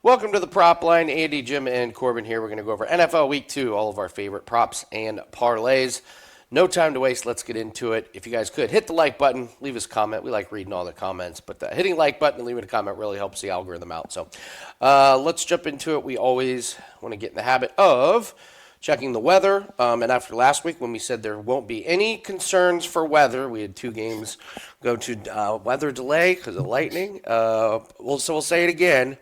Welcome to the Prop Line. Andy, Jim, and Corbin here. We're going to go over NFL Week 2, all of our favorite props and parlays. No time to waste. Let's get into it. If you guys could, hit the like button, leave us a comment. We like reading all the comments, but hitting like button and leaving a comment really helps the algorithm out. So let's jump into it. We always want to get in the habit of checking the weather. And after last week when we said there won't be any concerns for weather, we had 2 games go to weather delay because of lightning. We'll say it again.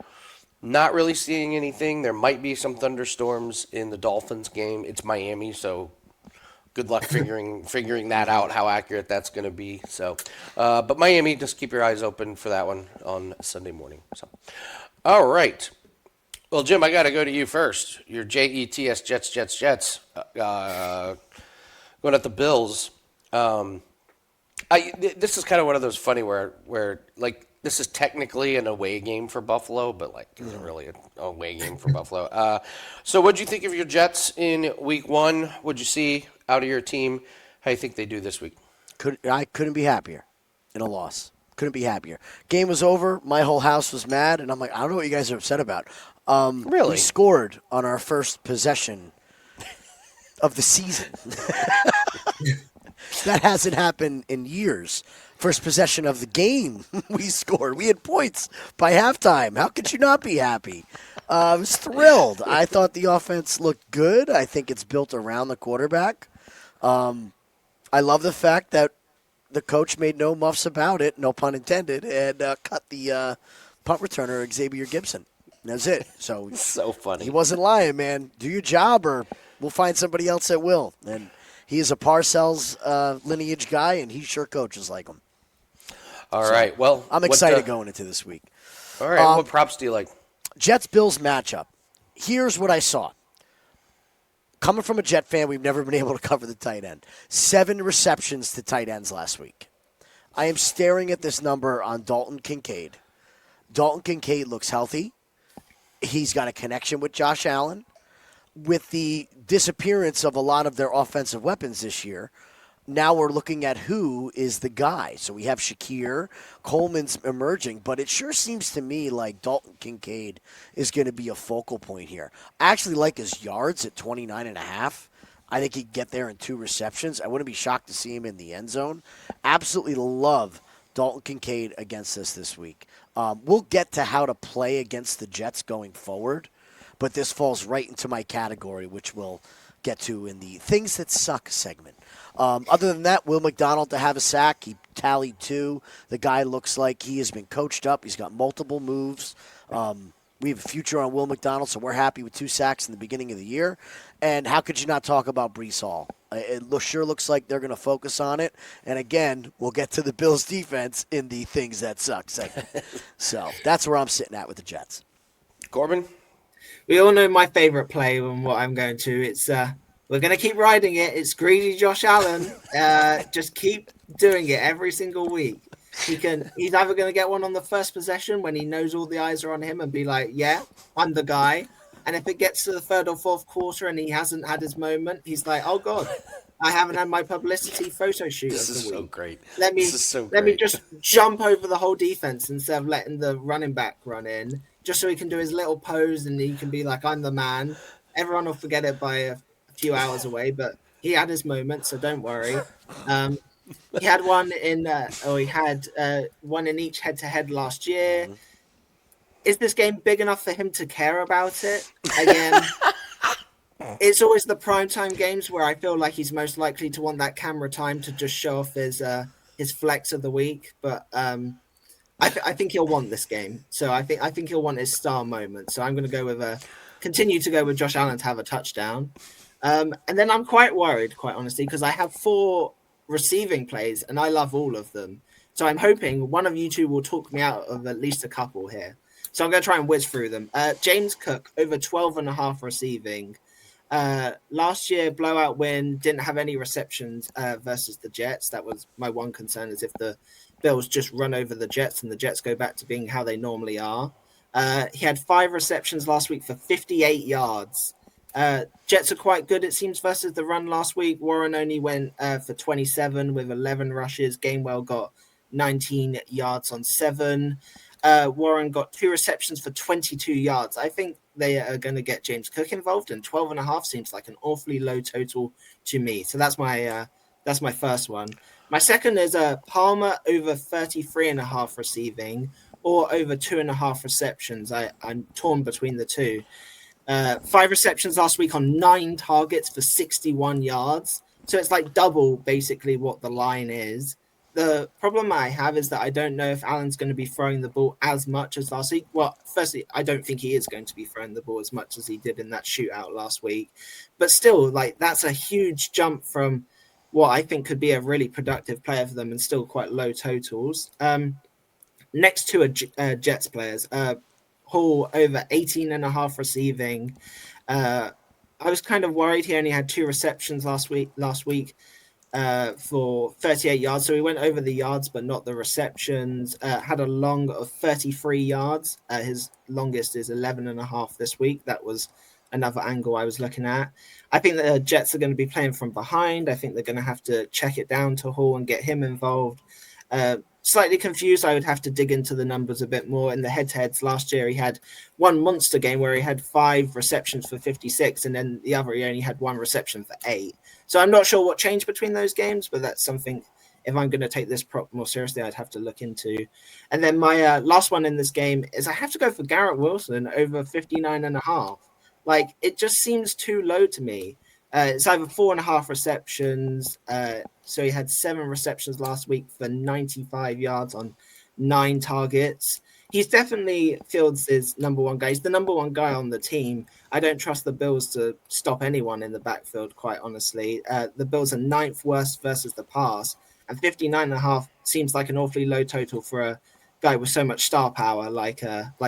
Not really seeing anything. There might be some thunderstorms in the Dolphins game. It's Miami, so good luck figuring that out, how accurate that's going to be. So, but Miami, just keep your eyes open for that one on Sunday morning. So, all right. Well, Jim, I got to go to you first. Your Jets, Jets. Going at the Bills. This is kind of one of those funny where like this is technically an away game for Buffalo, but like isn't really an away game for Buffalo. So what'd you think of your Jets in week 1? What'd you see out of your team? How do you think they do this week? I couldn't be happier in a loss. Couldn't be happier. Game was over. My whole house was mad, and I'm like, I don't know what you guys are upset about. Really? We scored on our first possession of the season. That hasn't happened in years. First possession of the game, we scored. We had points by halftime. How could you not be happy? I was thrilled. I thought the offense looked good. I think it's built around the quarterback. I love the fact that the coach made no muffs about it, no pun intended, and cut the punt returner, Xavier Gibson. That's it. So So funny. he wasn't lying, man. Do your job or we'll find somebody else that will. And he is a Parcells lineage guy, and he sure coaches like him. All right. Well, I'm excited going into this week. All right. What props do you like? Jets-Bills matchup. Here's what I saw. Coming from a Jet fan, we've never been able to cover the tight end. 7 receptions to tight ends last week. I am staring at this number on Dalton Kincaid. Dalton Kincaid looks healthy. He's got a connection with Josh Allen. With the disappearance of a lot of their offensive weapons this year, now we're looking at who is the guy. So we have Shakir, Coleman's emerging, but it sure seems to me like Dalton Kincaid is going to be a focal point here. I actually like his yards at 29.5. I think he'd get there in 2 receptions. I wouldn't be shocked to see him in the end zone. Absolutely love Dalton Kincaid against us this week. We'll get to how to play against the Jets going forward, but this falls right into my category, which we'll get to in the Things That Suck segment. Other than that, Will McDonald to have a sack. He tallied 2. The guy looks like he has been coached up. He's got multiple moves. We have a future on Will McDonald, so we're happy with 2 sacks in the beginning of the year. And how could you not talk about Breece Hall? It sure looks like they're going to focus on it. And again, we'll get to the Bills' defense in the Things That Suck segment. So that's where I'm sitting at with the Jets. Corbin? We all know my favorite play and what I'm going to. It's we're going to keep riding it. It's greedy Josh Allen. Just keep doing it every single week. He's either going to get one on the first possession when he knows all the eyes are on him and be like, yeah, I'm the guy. And if it gets to the 3rd or 4th quarter and he hasn't had his moment, he's like, oh, God, I haven't had my publicity photo shoot This of the is week. so great. Let me Let me just jump over the whole defense instead of letting the running back run in, just so he can do his little pose and he can be like, I'm the man. Everyone will forget it by a few hours away, but he had his moment, so don't worry. He had one one in each head-to-head last year. Mm-hmm. Is this game big enough for him to care about it? Again, it's always the primetime games where I feel like he's most likely to want that camera time to just show off his flex of the week. But I think he'll want this game. So I think he'll want his star moment. So I'm going to go continue to go with Josh Allen to have a touchdown. And then I'm quite worried, quite honestly, because I have 4 receiving plays and I love all of them. So I'm hoping one of you two will talk me out of at least a couple here. So I'm going to try and whiz through them. James Cook, over 12.5 receiving. Last year, blowout win, didn't have any receptions versus the Jets. That was my one concern, is if the Bills just run over the Jets and the Jets go back to being how they normally are. He had 5 receptions last week for 58 yards. Jets are quite good, it seems, versus the run last week. Warren only went for 27 with 11 rushes. Gainwell got 19 yards on 7. Warren got 2 receptions for 22 yards. I think they are going to get James Cook involved, and 12.5 seems like an awfully low total to me. So that's my first one. My second is Palmer over 33.5 receiving or over 2.5 receptions. I'm torn between the two. 5 receptions last week on 9 targets for 61 yards. So it's like double basically what the line is. The problem I have is that I don't know if Allen's going to be throwing the ball as much as last week. Well, firstly, I don't think he is going to be throwing the ball as much as he did in that shootout last week. But still, like, that's a huge jump from what I think could be a really productive player for them and still quite low totals. Next two are Jets players. Hall over 18.5 receiving. I was kind of worried he only had 2 receptions last week for 38 yards. So he went over the yards, but not the receptions. Had a long of 33 yards. His longest is 11.5 this week. That was another angle I was looking at. I think the Jets are going to be playing from behind. I think they're going to have to check it down to Hall and get him involved. Slightly confused. I would have to dig into the numbers a bit more. In the head-to-heads last year, he had one monster game where he had 5 receptions for 56, and then the other he only had 1 reception for 8. So I'm not sure what changed between those games, but that's something, if I'm going to take this prop more seriously, I'd have to look into. And then my last one in this game is I have to go for Garrett Wilson over 59.5. Like, it just seems too low to me. It's over 4.5 receptions. So he had 7 receptions last week for 95 yards on 9 targets. He's definitely Fields' number one guy. He's the number one guy on the team. I don't trust the Bills to stop anyone in the backfield, quite honestly. The Bills are 9th worst versus the pass, and 59.5 seems like an awfully low total for a guy with so much star power like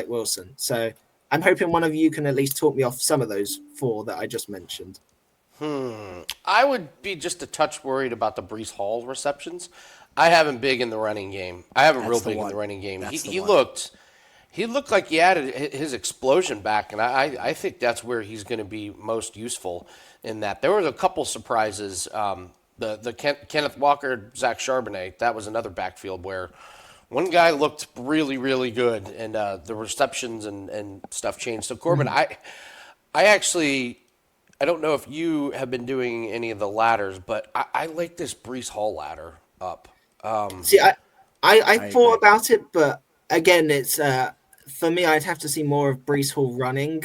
Wilson. So I'm hoping one of you can at least talk me off some of those 4 that I just mentioned. I would be just a touch worried about the Brees Hall receptions. I have him big in the running game. I have him real big in the running game. He looked like he had his explosion back, and I think that's where he's going to be most useful in that. There was a couple surprises. Kenneth Walker, Zach Charbonnet, that was another backfield where one guy looked really, really good, and the receptions and stuff changed. So, Corbin, I don't know if you have been doing any of the ladders, but I like this Brees Hall ladder up. See, I thought about it, but again, it's for me, I'd have to see more of Brees Hall running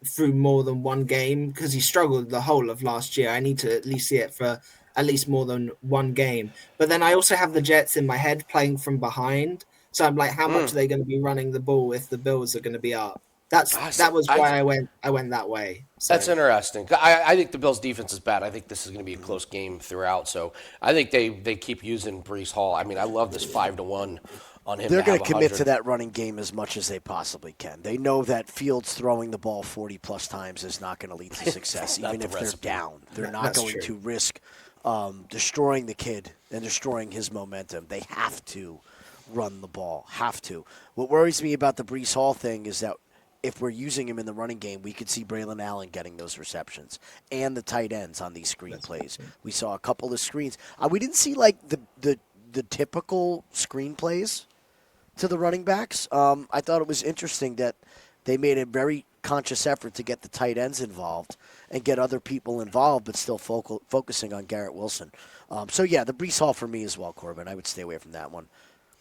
through more than one game because he struggled the whole of last year. I need to at least see it for at least more than one game. But then I also have the Jets in my head playing from behind. So I'm like, how much are they going to be running the ball if the Bills are going to be up? That was why I went that way. So. That's interesting. I think the Bills' defense is bad. I think this is going to be a close game throughout. So I think they keep using Brees Hall. I mean, I love this 5-1 on him. They're going to commit to that running game as much as they possibly can. They know that Fields throwing the ball 40-plus times is not going to lead to success, even if they're down. They're not going to risk destroying the kid and destroying his momentum. They have to run the ball. Have to. What worries me about the Brees Hall thing is that if we're using him in the running game, we could see Braylon Allen getting those receptions and the tight ends on these screen plays. We saw a couple of screens. We didn't see like the typical screen plays to the running backs. I thought it was interesting that they made a very conscious effort to get the tight ends involved and get other people involved, but still focusing on Garrett Wilson. So yeah, the Brees Hall for me as well, Corbin. I would stay away from that one.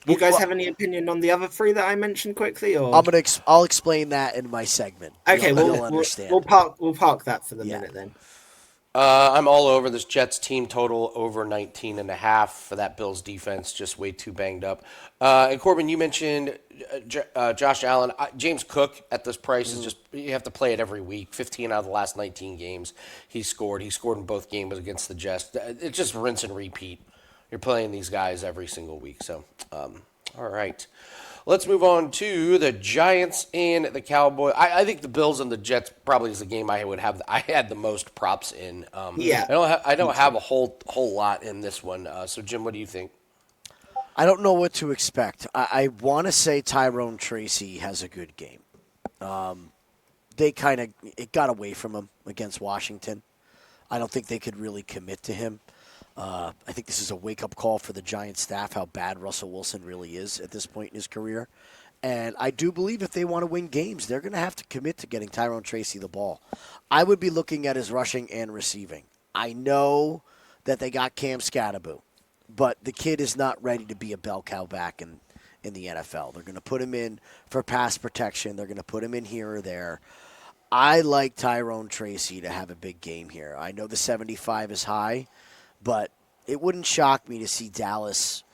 You guys have any opinion on the other 3 that I mentioned quickly? Or I'll explain that in my segment. Okay, you'll understand. We'll park that for the minute then. I'm all over this Jets team total over 19.5 for that Bills defense, just way too banged up. And Corbin, you mentioned Josh Allen. James Cook at this price is just, you have to play it every week. 15 out of the last 19 games he scored. He scored in both games against the Jets. It's just rinse and repeat. You're playing these guys every single week. So, all right. Let's move on to the Giants and the Cowboys. I think the Bills and the Jets probably is the game I had the most props in. Yeah. I don't have a whole lot in this one. So, Jim, what do you think? I don't know what to expect. I want to say Tyrone Tracy has a good game. It got away from him against Washington. I don't think they could really commit to him. I think this is a wake-up call for the Giants staff, how bad Russell Wilson really is at this point in his career. And I do believe if they want to win games, they're going to have to commit to getting Tyrone Tracy the ball. I would be looking at his rushing and receiving. I know that they got Cam Scatterbo, but the kid is not ready to be a bell cow back in the NFL. They're going to put him in for pass protection. They're going to put him in here or there. I like Tyrone Tracy to have a big game here. I know the 75 is high, but it wouldn't shock me to see Dallas,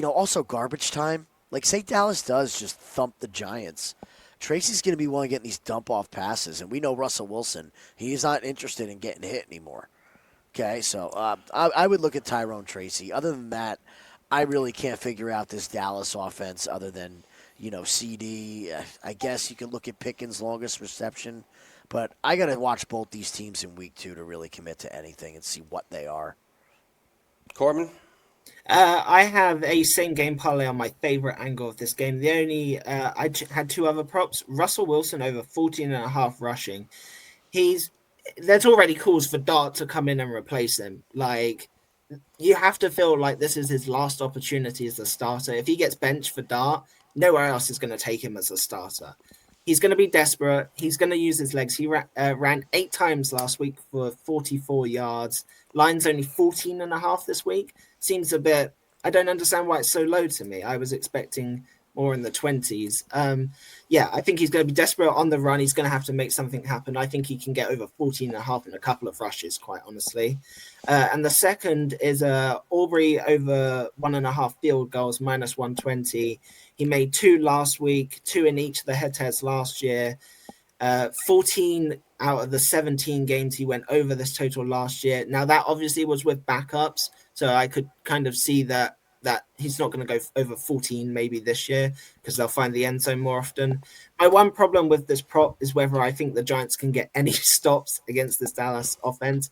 also garbage time. Like, say Dallas does just thump the Giants. Tracy's going to be one getting these dump-off passes, and we know Russell Wilson. He's not interested in getting hit anymore. Okay, so I would look at Tyrone Tracy. Other than that, I really can't figure out this Dallas offense other than, CD. I guess you can look at Pickens' longest reception. But I got to watch both these teams in week 2 to really commit to anything and see what they are. Corbin? I have a same game parlay on my favorite angle of this game. The only I had 2 other props. Russell Wilson over 14.5 rushing. There's already calls for Dart to come in and replace him. Like, you have to feel like this is his last opportunity as a starter. If he gets benched for Dart, nowhere else is going to take him as a starter. He's going to be desperate. He's going to use his legs. He ran 8 times last week for 44 yards. Line's only 14.5 this week. Seems a bit... I don't understand why it's so low to me. I was expecting more in the 20s. I think he's going to be desperate on the run. He's going to have to make something happen. I think he can get over 14.5 in a couple of rushes, quite honestly. And the second is Aubrey over 1.5 field goals, minus 120. He made 2 last week, 2 in each of the head-to-heads last year. 14 out of the 17 games he went over this total last year. Now, that obviously was with backups, so I could kind of see that he's not going to go over 14 maybe this year because they'll find the end zone more often. My one problem with this prop is whether I think the Giants can get any stops against this Dallas offense,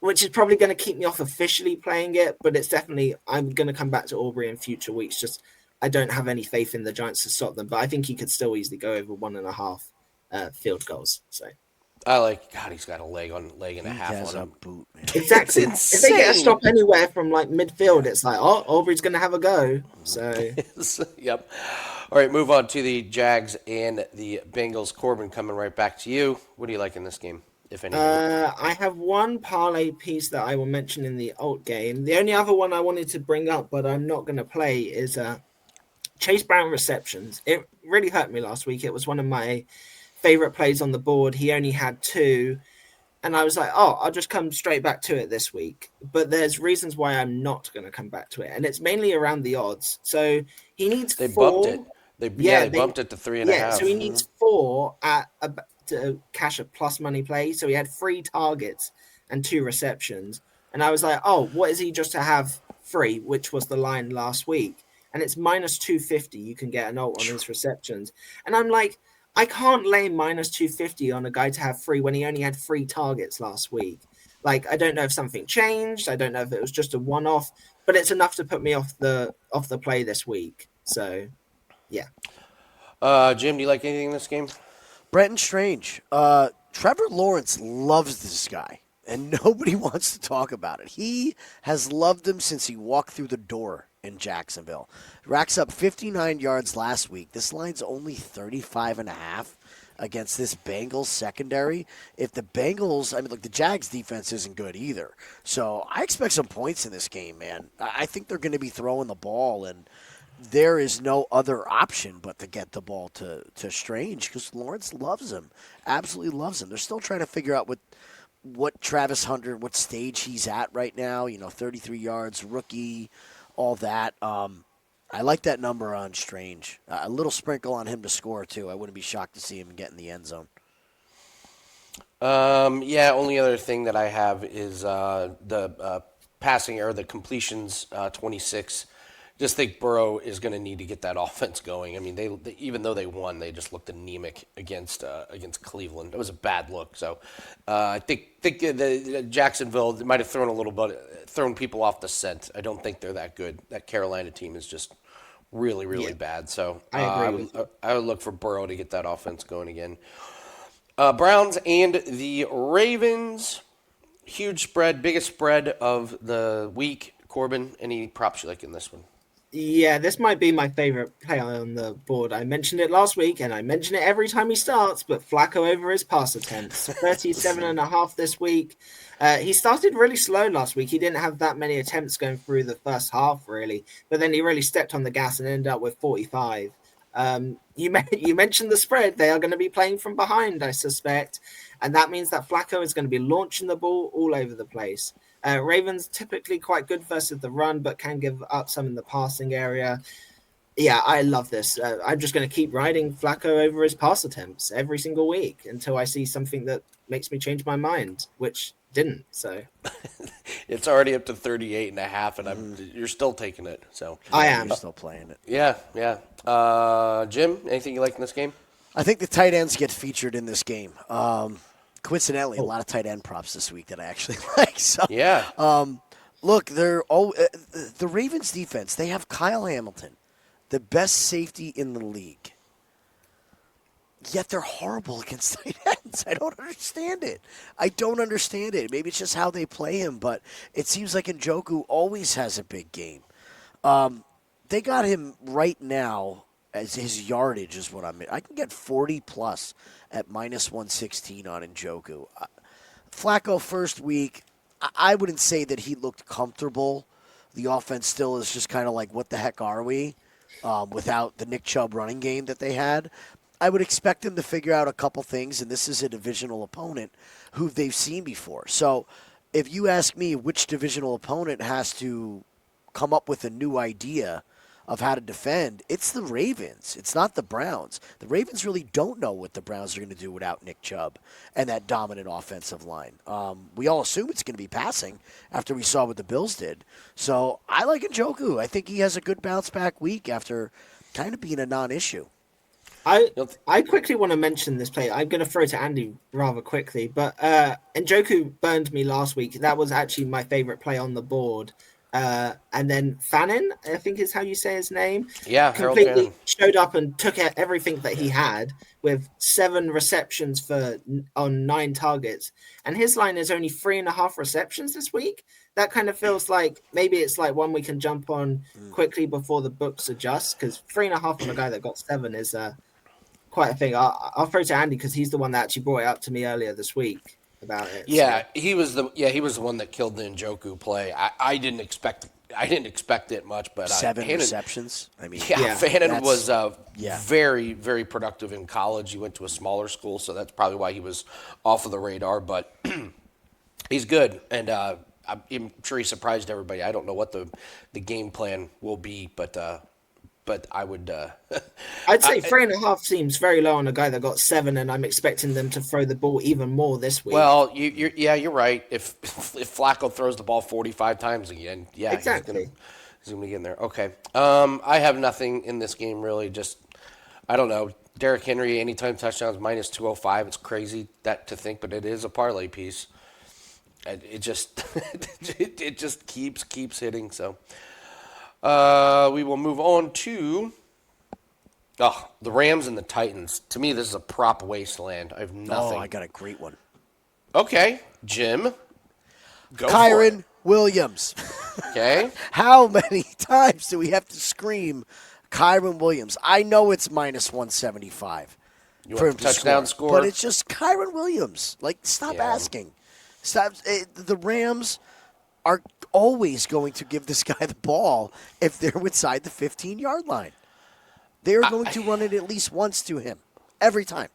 which is probably going to keep me off officially playing it, but it's definitely, I'm going to come back to Aubrey in future weeks. Just, I don't have any faith in the Giants to stop them, but I think he could still easily go over 1.5 field goals. So I like, God, he's got a leg and a half on him. Boot, man. exactly. It's if they get a insane. stop anywhere from like midfield, it's like, Aubrey's going to have a go. So Yep. All right, move on to the Jags and the Bengals. Corbin, coming right back to you. What do you like in this game, if anything? I have one parlay piece that I will mention in the alt game. The only other one I wanted to bring up, but I'm not going to play, is Chase Brown receptions. It really hurt me last week. It was one of my favorite plays on the board. He only had 2. And I was like, I'll just come straight back to it this week. But there's reasons why I'm not going to come back to it. And it's mainly around the odds. So he needs 4. They bumped it. They bumped it to 3.5. Yeah, so he needs 4 to cash a plus money play. So he had 3 targets and 2 receptions. And I was like, what is he just to have 3, which was the line last week? And it's minus 250. You can get an alt on his receptions. And I'm like, I can't lay minus 250 on a guy to have 3 when he only had 3 targets last week. Like, I don't know if something changed. I don't know if it was just a one-off, but it's enough to put me off the play this week. So, yeah. Jim, do you like anything in this game? Brenton Strange. Trevor Lawrence loves this guy, and nobody wants to talk about it. He has loved him since he walked through the door in Jacksonville. Racks up 59 yards last week. This line's only 35.5 against this Bengals secondary. If the Bengals, the Jags defense isn't good either. So I expect some points in this game, man. I think they're going to be throwing the ball, and there is no other option but to get the ball to Strange because Lawrence loves him, absolutely loves him. They're still trying to figure out what Travis Hunter, what stage he's at right now. 33 yards, rookie, all that. I like that number on Strange. A little sprinkle on him to score, too. I wouldn't be shocked to see him get in the end zone. Only other thing that I have is the passing or the completions, 26. Just think Burrow is going to need to get that offense going. I mean, they even though they won, they just looked anemic against Cleveland. It was a bad look. So I think the Jacksonville might have thrown people off the scent. I don't think they're that good. That Carolina team is just really bad. So I would look for Burrow to get that offense going again. Browns and the Ravens, huge spread, biggest spread of the week. Corbin, any props you like in this one? Yeah, this might be my favorite play on the board. I mentioned it last week, and I mention it every time he starts, but Flacco over his pass attempts. 37.5 this week. He started really slow last week. He didn't have that many attempts going through the first half, really, but then he really stepped on the gas and ended up with 45. You mentioned the spread. They are going to be playing from behind, I suspect, and that means that Flacco is going to be launching the ball all over the place. Ravens typically quite good versus the run, but can give up some in the passing area. Yeah, I love this. I'm just going to keep riding Flacco over his pass attempts every single week until I see something that makes me change my mind, which didn't. So It's already up to 38.5, and you're still taking it. So I am. You're still playing it. yeah. Jim, anything you like in this game? I think the tight ends get featured in this game. Coincidentally, a lot of tight end props this week that I actually like. So, Yeah. look, the Ravens defense. They have Kyle Hamilton, the best safety in the league. Yet they're horrible against tight ends. I don't understand it. Maybe it's just how they play him, but it seems like Njoku always has a big game. They got him right now as his yardage is what I can get 40 plus at minus 116 on Njoku. Flacco first week, I wouldn't say that he looked comfortable. The offense still is just kind of like, what the heck are we? Without the Nick Chubb running game that they had. I would expect them to figure out a couple things, and this is a divisional opponent who they've seen before. So if you ask me which divisional opponent has to come up with a new idea of how to defend, it's the Ravens. It's not the Browns. The Ravens really don't know what the Browns are going to do without Nick Chubb and that dominant offensive line. We all assume it's going to be passing after we saw what the Bills did. So I like Njoku. I think he has a good bounce-back week after kind of being a non-issue. I quickly want to mention this play. I'm going to throw to Andy rather quickly, but Njoku burned me last week. That was actually my favorite play on the board. And then Fannin, I think is how you say his name. Yeah, completely showed up and took everything that he had with 7 receptions on 9 targets. And his line is only 3.5 receptions this week. That kind of feels like maybe it's like one we can jump on quickly before the books adjust, because 3.5 on a guy that got 7 is quite a thing. I'll throw to Andy because he's the one that actually brought it up to me earlier this week about it. Yeah, so. he was the one that killed the Njoku play. I didn't expect it much, but 7 receptions. I mean, Fannin was very, very productive in college. He went to a smaller school, so that's probably why he was off of the radar. But he's good, and I'm sure he surprised everybody. I don't know what the game plan will be, but I would. I'd say 3.5 seems very low on a guy that got 7, and I'm expecting them to throw the ball even more this week. Well, you're right. If Flacco throws the ball 45 times again, exactly. He's gonna be in there. Okay. I have nothing in this game really. Just I don't know. Derrick Henry anytime touchdowns minus 205. It's crazy to think, but it is a parlay piece. It just it just keeps hitting. So. We will move on to the Rams and the Titans. To me, this is a prop wasteland. I have nothing. Oh, I got a great one. Okay, Jim. Go Kyron for it. Williams. Okay. How many times do we have to scream Kyron Williams? I know it's minus 175 for him to touchdown score, but it's just Kyron Williams. Like, stop asking. Stop. The Rams are always going to give this guy the ball if they're inside the 15-yard line. They're going to run it at least once to him. Every time.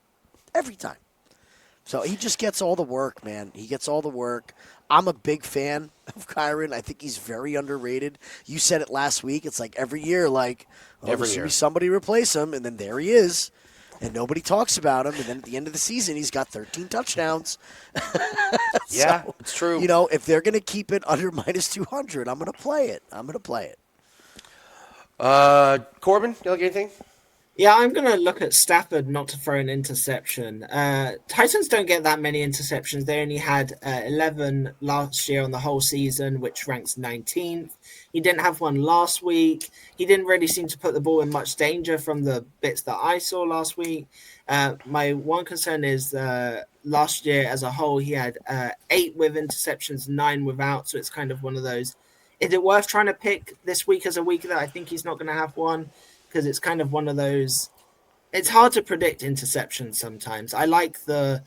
So he just gets all the work, man. He gets all the work. I'm a big fan of Kyron. I think he's very underrated. You said it last week. It's like every year, there's be somebody replace him, and then there he is. And nobody talks about him. And then at the end of the season, he's got 13 touchdowns. Yeah, it's true. If they're going to keep it under minus 200, I'm going to play it. Corbin, you like anything? Yeah, I'm going to look at Stafford not to throw an interception. Titans don't get that many interceptions. They only had 11 last year on the whole season, which ranks 19th. He didn't have one last week. He didn't really seem to put the ball in much danger from the bits that I saw last week. My one concern is last year as a whole, he had 8 with interceptions, 9 without. So it's kind of one of those Is it worth trying to pick this week as a week that I think he's not going to have one? Because it's kind of one of those. It's hard to predict interceptions sometimes. I like the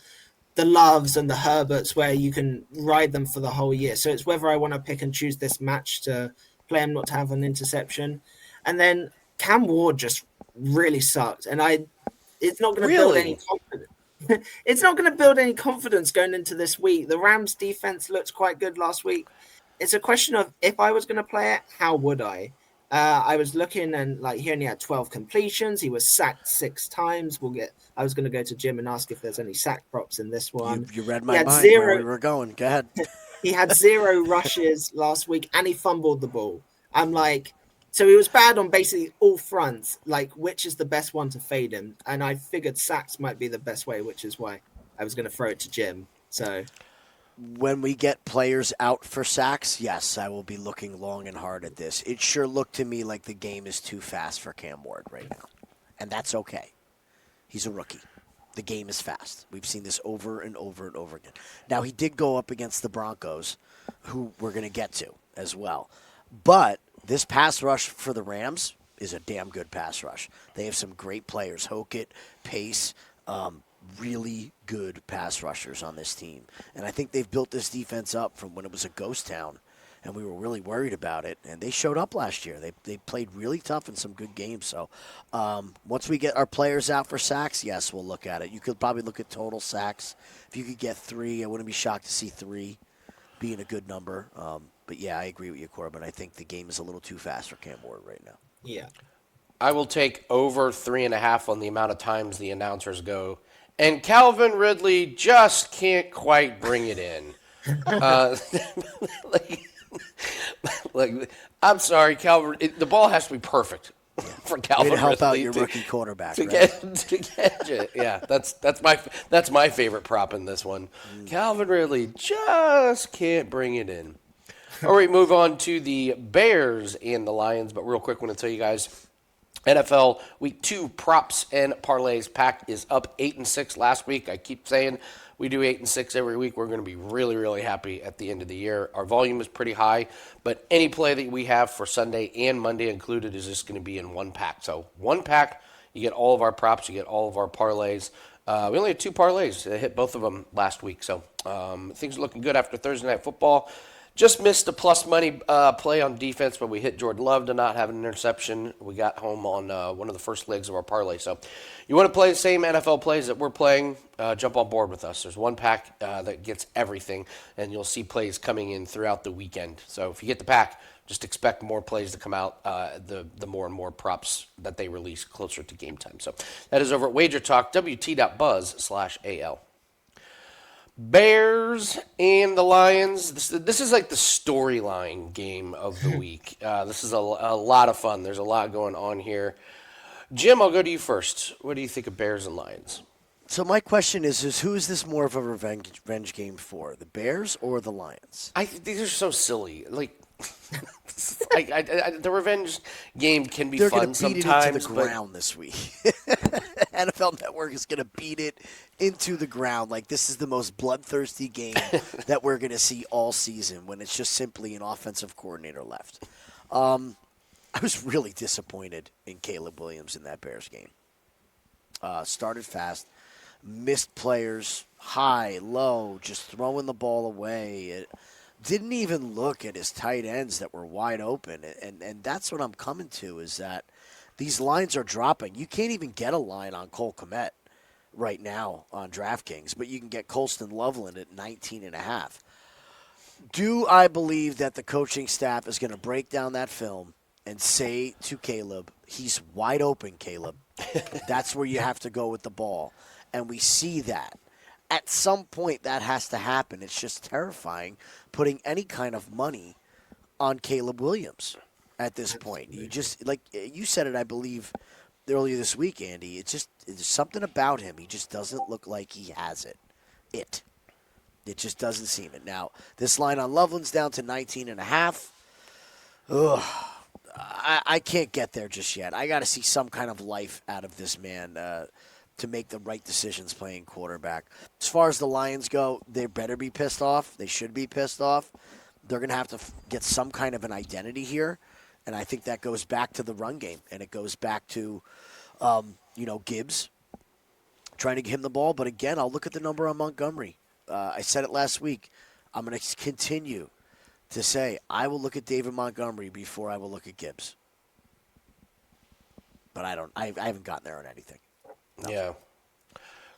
Loves and the Herberts where you can ride them for the whole year. So it's whether I want to pick and choose this match to play him not to have an interception. And then Cam Ward just really sucked. And it's not going to build any confidence. It's not going to build any confidence going into this week. The Rams defense looked quite good last week. It's a question of if I was going to play it, how would I? I was looking and he only had 12 completions. He was sacked 6 times. I was going to go to Jim and ask if there's any sack props in this one. You read my mind where we were going. Go ahead. He had 0 rushes last week and he fumbled the ball. So he was bad on basically all fronts. Which is the best one to fade him? And I figured sacks might be the best way, which is why I was going to throw it to Jim. So when we get players out for sacks, yes, I will be looking long and hard at this. It sure looked to me like the game is too fast for Cam Ward right now. And that's okay. He's a rookie. The game is fast. We've seen this over and over and over again. Now, he did go up against the Broncos, who we're going to get to as well. But this pass rush for the Rams is a damn good pass rush. They have some great players. Hokett, Pace, really good pass rushers on this team. And I think they've built this defense up from when it was a ghost town, and we were really worried about it. And they showed up last year. They played really tough in some good games. So once we get our players out for sacks, yes, we'll look at it. You could probably look at total sacks. If you could get 3, I wouldn't be shocked to see 3 being a good number. But, yeah, I agree with you, Corbin. I think the game is a little too fast for Cam Ward right now. Yeah. I will take over 3.5 on the amount of times the announcers go, and Calvin Ridley just can't quite bring it in. I'm sorry, Calvin. The ball has to be perfect for Calvin Way to help Ridley out your rookie quarterback. To right? get it. Yeah, that's my favorite prop in this one. Calvin Ridley just can't bring it in. All right, move on to the Bears and the Lions. But real quick, I want to tell you guys, NFL Week 2 props and parlays pack is up 8-6 last week. I keep saying we do 8-6 every week. We're going to be really, really happy at the end of the year. Our volume is pretty high, but any play that we have for Sunday and Monday included is just going to be in one pack. So one pack, you get all of our props, you get all of our parlays. We only had 2 parlays. I hit both of them last week. So things are looking good after Thursday Night Football. Just missed a plus money play on defense, but we hit Jordan Love to not have an interception. We got home on one of the first legs of our parlay. So you want to play the same NFL plays that we're playing, jump on board with us. There's one pack that gets everything, and you'll see plays coming in throughout the weekend. So if you get the pack, just expect more plays to come out, the more and more props that they release closer to game time. So that is over at Wager Talk, WT.buzz/AL. Bears and the Lions. This is like the storyline game of the week. This is a lot of fun. There's a lot going on here. Jim, I'll go to you first. What do you think of Bears and Lions? So my question is who is this more of a revenge game for, the Bears or the Lions? These are so silly. The revenge game can be They're fun gonna beat sometimes. it into the ground this week. NFL Network is going to beat it into the ground. This is the most bloodthirsty game that we're going to see all season when it's just simply an offensive coordinator left. I was really disappointed in Caleb Williams in that Bears game. Started fast, missed players, high, low, just throwing the ball away. Didn't even look at his tight ends that were wide open. And that's what I'm coming to, is that these lines are dropping. You can't even get a line on Cole Kmet right now on DraftKings, but you can get Colston Loveland at 19.5. Do I believe that the coaching staff is going to break down that film and say to Caleb, he's wide open, Caleb. That's where you have to go with the ball. And we see that. At some point, that has to happen. It's just terrifying putting any kind of money on Caleb Williams at this point. You just, like you said it, I believe, earlier this week, Andy. It's something about him. He just doesn't look like he has it. It just doesn't seem it. Now, this line on Loveland's down to 19.5. Ugh. I can't get there just yet. I got to see some kind of life out of this man to make the right decisions playing quarterback. As far as the Lions go, they better be pissed off. They should be pissed off. they're going to have to get some kind of an identity here, and I think that goes back to the run game, and it goes back to, Gibbs trying to get him the ball. But again, I'll look at the number on Montgomery. I said it last week. I'm going to continue to say I will look at David Montgomery before I will look at Gibbs. But I haven't gotten there on anything. Nothing. Yeah.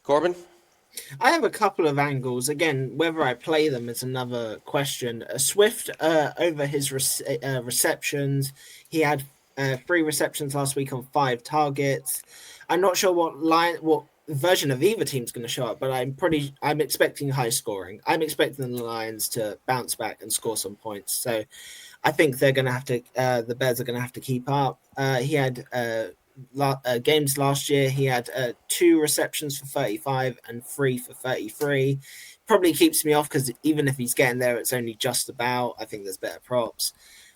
Corbin? I have a couple of angles. Again, whether I play them is another question. Swift over his receptions. He had 3 receptions last week on 5 targets. I'm not sure what version of either team's going to show up, but I'm expecting high scoring. I'm expecting the Lions to bounce back and score some points. So I think they're going to have to. The Bears are going to have to keep up. He had games last year. He had 2 receptions for 35 and 3 for 33. Probably keeps me off because even if he's getting there, it's only just about. I think there's better props.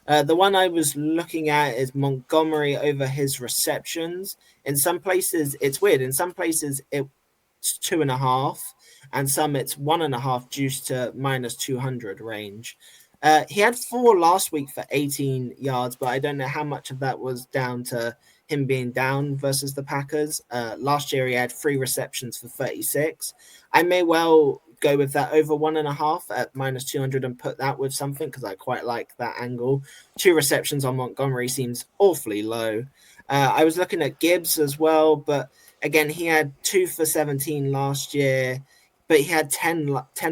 The one I was looking at is Montgomery over his receptions. In some places, it's weird. In some places, it's 2.5, and some it's 1.5 juiced to -200 range. He had 4 last week for 18 yards, but I don't know how much of that was down to him being down versus the Packers. Last year, he had 3 receptions for 36. I may well go with that over 1.5 at -200 and put that with something because I quite like that angle. 2 receptions on Montgomery seems awfully low. I was looking at Gibbs as well, but again, he had 2 for 17 last year, but he had 10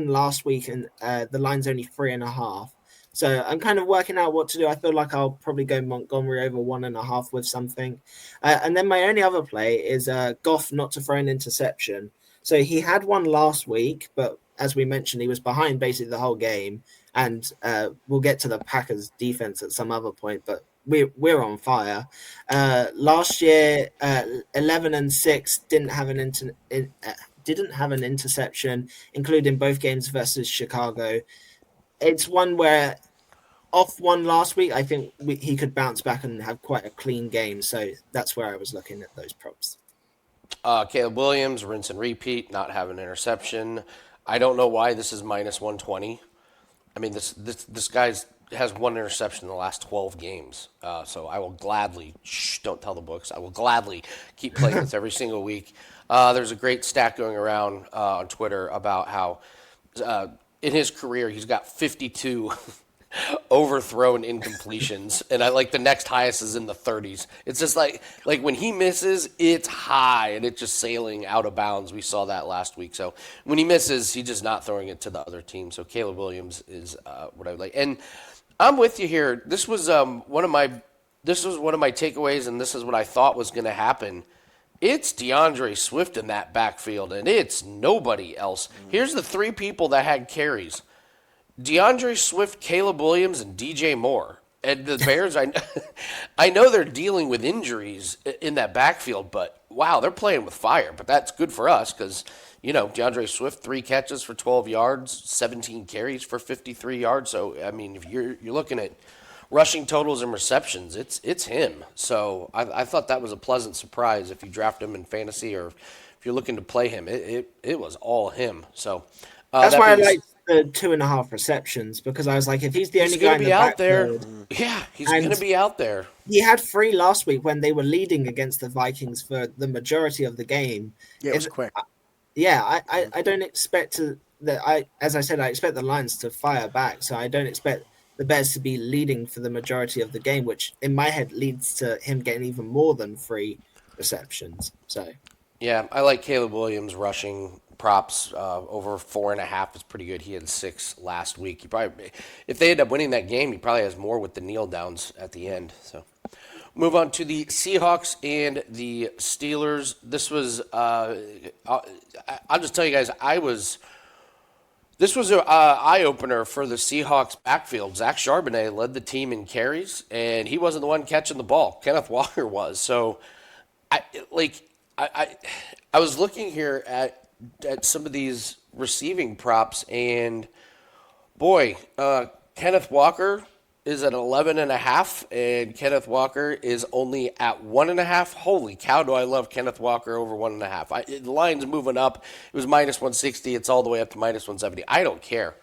last week, and the line's only 3.5. So I'm kind of working out what to do. I feel like I'll probably go Montgomery over 1.5 with something. And then my only other play is Goff not to throw an interception. So he had one last week, but as we mentioned, he was behind basically the whole game. And we'll get to the Packers defense at some other point, but we're on fire. Last year, 11-6 didn't have an interception, including both games versus Chicago. It's one where off one last week, I think he could bounce back and have quite a clean game. So that's where I was looking at those props. Caleb Williams, rinse and repeat, not have an interception. I don't know why this is -120. I mean, this guy's has 1 interception in the last 12 games. So I will gladly, don't tell the books, I will gladly keep playing this every single week. There's a great stat going around on Twitter about how in his career he's got 52 overthrown incompletions, and I like the next highest is in the 30s. It's just like when he misses, it's high and it's just sailing out of bounds. We saw that last week. So when he misses, he's just not throwing it to the other team. So Caleb Williams is what I would like. And I'm with you here. This was one of my takeaways, and this is what I thought was going to happen. It's DeAndre Swift in that backfield, and it's nobody else. Here's the 3 people that had carries: DeAndre Swift, Caleb Williams, and DJ Moore. And the Bears, I know they're dealing with injuries in that backfield, but wow, they're playing with fire. But that's good for us because, DeAndre Swift, 3 catches for 12 yards, 17 carries for 53 yards. So, I mean, if you're looking at rushing totals and receptions, it's him. So I thought that was a pleasant surprise if you draft him in fantasy or if you're looking to play him. It was all him. So that's why I like the 2.5 receptions, because I was like, if he's the only guy in the backfield, yeah, he's going to be out there. He had 3 last week when they were leading against the Vikings for the majority of the game. Yeah, it was quick. I don't expect as I said, I expect the Lions to fire back, so I don't expect the Bears to be leading for the majority of the game, which in my head leads to him getting even more than 3 receptions. So, yeah, I like Caleb Williams rushing props over 4.5 is pretty good. He had 6 last week. He probably, if they end up winning that game, he probably has more with the kneel downs at the end. So, move on to the Seahawks and the Steelers. This was, I'll just tell you guys, this was an eye-opener for the Seahawks backfield. Zach Charbonnet led the team in carries, and he wasn't the one catching the ball. Kenneth Walker was. So, I was looking here at some of these receiving props, and boy, Kenneth Walker is at 11.5, and Kenneth Walker is only at 1.5. Holy cow, do I love Kenneth Walker over 1.5. The line's moving up. It was -160. It's all the way up to -170. I don't care.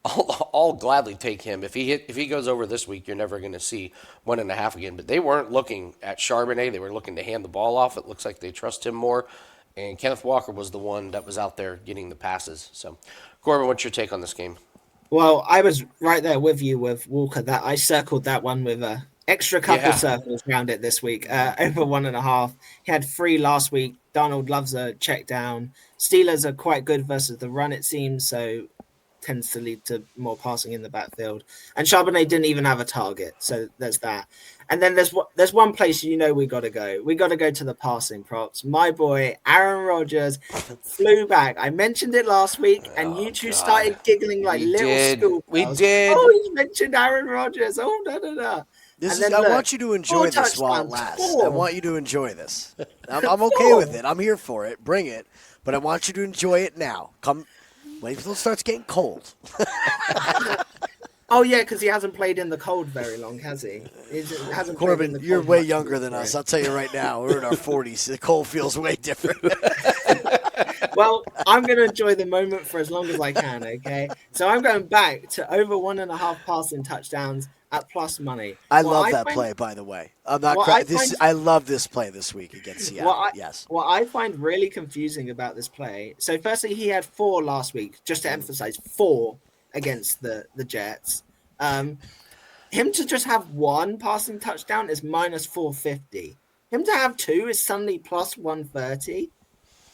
I'll gladly take him. If he goes over this week, you're never going to see 1.5 again. But they weren't looking at Charbonnet. They were looking to hand the ball off. It looks like they trust him more. And Kenneth Walker was the one that was out there getting the passes. So, Corbin, what's your take on this game? Well, I was right there with you with Walker. That I circled that one with a extra couple circles around it this week. Over 1.5. He had 3 last week. Darnold loves a check down. Steelers are quite good versus the run, it seems. So tends to lead to more passing in the backfield. And Charbonnet didn't even have a target, so there's that. And then there's one place we got to go. We got to go to the passing props. My boy Aaron Rodgers flew back. I mentioned it last week, and you two started giggling like little schoolgirls. We did. Oh, you mentioned Aaron Rodgers. Oh, da. I want you to enjoy this while it lasts. I want you to enjoy this. I'm okay with it. I'm here for it. Bring it. But I want you to enjoy it now. Wait until it starts getting cold. Oh, yeah, because he hasn't played in the cold very long, has he? Hasn't Corbin, you're way younger than us. I'll tell you right now. We're in our 40s. The cold feels way different. Well, I'm going to enjoy the moment for as long as I can, okay? So I'm going back to over 1.5 passing touchdowns at plus money. I love that play, by the way. I love this play this week against Seattle. Yes. What I find really confusing about this play, so firstly, he had 4 last week, just to emphasize, 4 against the Jets. Him to just have 1 passing touchdown is minus 450. Him to have 2 is suddenly plus 130.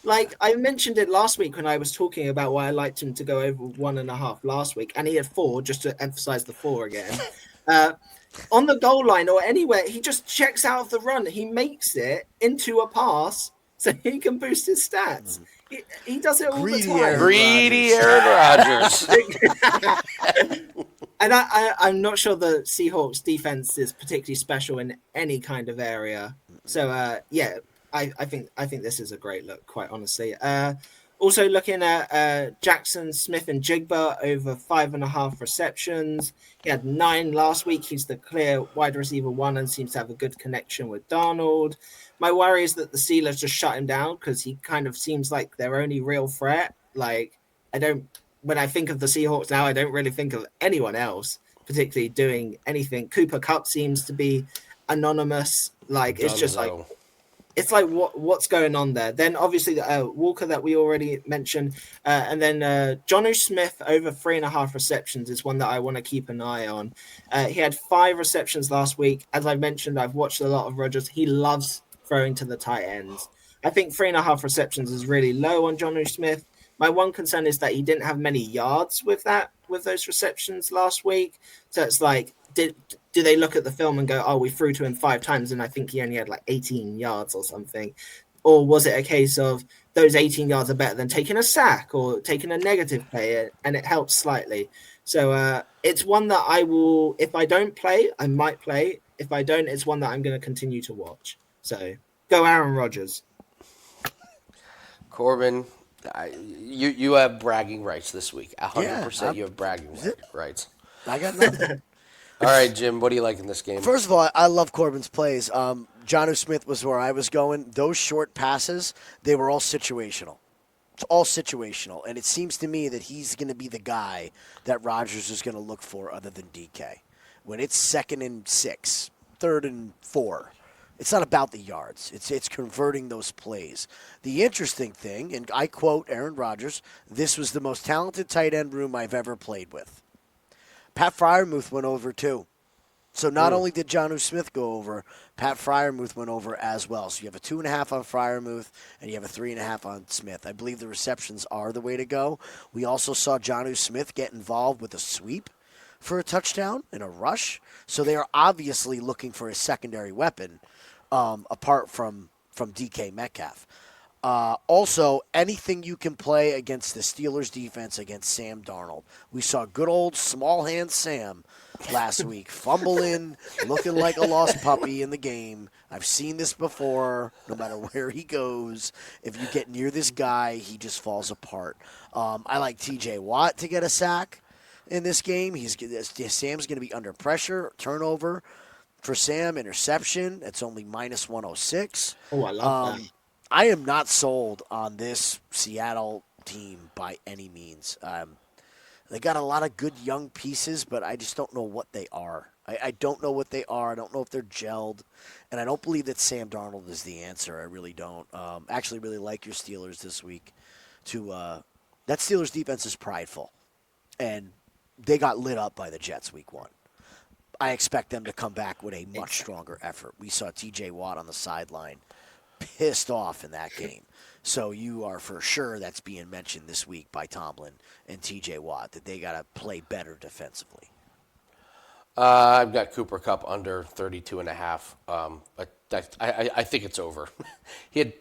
Like, I mentioned it last week when I was talking about why I liked him to go over 1.5 last week, and he had 4, just to emphasize the 4 again. On the goal line or anywhere, he just checks out of the run. He makes it into a pass so he can boost his stats. He does it all the time. Greedy Aaron Rodgers. And I'm not sure the Seahawks defense is particularly special in any kind of area. So, I think this is a great look, quite honestly. Also looking at Jackson, Smith, and Jigba over 5.5 receptions. He had 9 last week. He's the clear wide receiver 1 and seems to have a good connection with Darnold. My worry is that the Steelers just shut him down because he kind of seems like their only real threat. Like, when I think of the Seahawks now, I don't really think of anyone else particularly doing anything. Cooper Kupp seems to be anonymous. Like, it's just like... It's like what's going on there. Then obviously Walker that we already mentioned, and then Jonnu Smith over 3.5 receptions is one that I want to keep an eye on. He had 5 receptions last week. As I mentioned, I've watched a lot of Rodgers. He loves throwing to the tight ends. I think 3.5 receptions is really low on Jonnu Smith. My one concern is that he didn't have many yards with those receptions last week. So it's like, do they look at the film and go, oh, we threw to him 5 times and I think he only had like 18 yards or something? Or was it a case of those 18 yards are better than taking a sack or taking a negative play and it helps slightly? So it's one that I will, if I don't play, I might play. If I don't, it's one that I'm going to continue to watch. So go Aaron Rodgers. Corbin, you have bragging rights this week. 100% you have bragging rights. I got nothing. All right, Jim, what do you like in this game? First of all, I love Corbin's plays. Jonnu Smith was where I was going. Those short passes, they were all situational. It's all situational. And it seems to me that he's going to be the guy that Rodgers is going to look for other than DK. When it's 2nd and 6, 3rd and 4, it's not about the yards. It's converting those plays. The interesting thing, and I quote Aaron Rodgers, this was the most talented tight end room I've ever played with. Pat Freiermuth went over too. So not only did Jonnu Smith go over, Pat Freiermuth went over as well. So you have a 2.5 on Freiermuth and you have a 3.5 on Smith. I believe the receptions are the way to go. We also saw Jonnu Smith get involved with a sweep for a touchdown and a rush. So they are obviously looking for a secondary weapon apart from DK Metcalf. Also, anything you can play against the Steelers defense against Sam Darnold. We saw good old small hand Sam last week, fumbling, looking like a lost puppy in the game. I've seen this before. No matter where he goes, if you get near this guy, he just falls apart. I like TJ Watt to get a sack in this game. Sam's going to be under pressure, turnover. For Sam, interception. It's only minus 106. Oh, I love that. I am not sold on this Seattle team by any means. They got a lot of good young pieces, but I just don't know what they are. I don't know what they are. I don't know if they're gelled. And I don't believe that Sam Darnold is the answer. I really don't. Actually, really like your Steelers this week. That Steelers defense is prideful. And they got lit up by the Jets week 1. I expect them to come back with a much stronger effort. We saw T.J. Watt on the sideline pissed off in that game. So you are for sure that's being mentioned this week by Tomlin and T.J. Watt, that they got to play better defensively. I've got Cooper Kupp under 32.5. I think it's over. He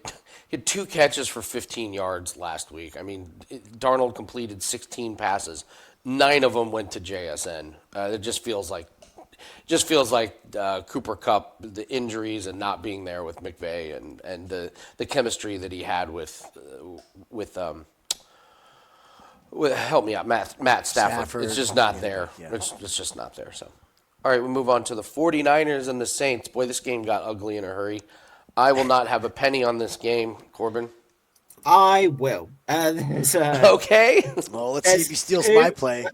had 2 catches for 15 yards last week. I mean, Darnold completed 16 passes. 9 of them went to JSN. It just feels like Cooper Kupp, the injuries and not being there with McVay and the chemistry that he had with help me out, Matt Stafford. It's just not there. Yeah. It's just not there. So, all right, we move on to the 49ers and the Saints. Boy, this game got ugly in a hurry. I will not have a penny on this game, Corbin. I will. Okay. Well, let's see if he steals my play.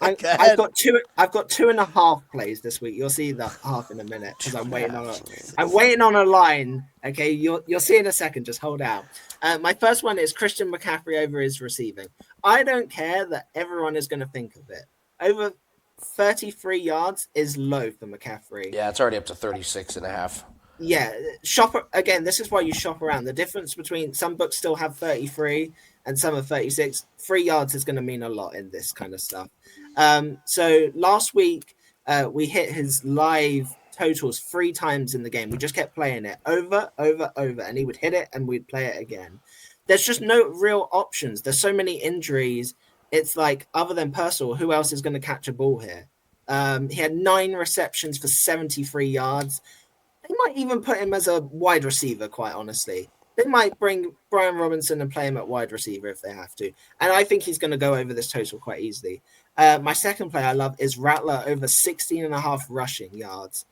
I've got 2.5 plays this week. You'll see the half in a minute because I'm waiting on a line. Okay, you'll see in a second. Just hold out. My first one is Christian McCaffrey over his receiving. I don't care that everyone is going to think of it. Over 33 yards is low for McCaffrey. Yeah, it's already up to 36.5. Yeah, shop again. This is why you shop around. The difference between some books still have 33 and some have 36. 3 yards is going to mean a lot in this kind of stuff. So last week we hit his live totals 3 times in the game. We just kept playing it over, and he would hit it and we'd play it again. There's just no real options. There's so many injuries. It's like, other than Purcell, who else is going to catch a ball here? He had 9 receptions for 73 yards. They might even put him as a wide receiver, quite honestly. They might bring Brian Robinson and play him at wide receiver if they have to. And I think he's going to go over this total quite easily. My second play I love is Rattler over 16.5 rushing yards.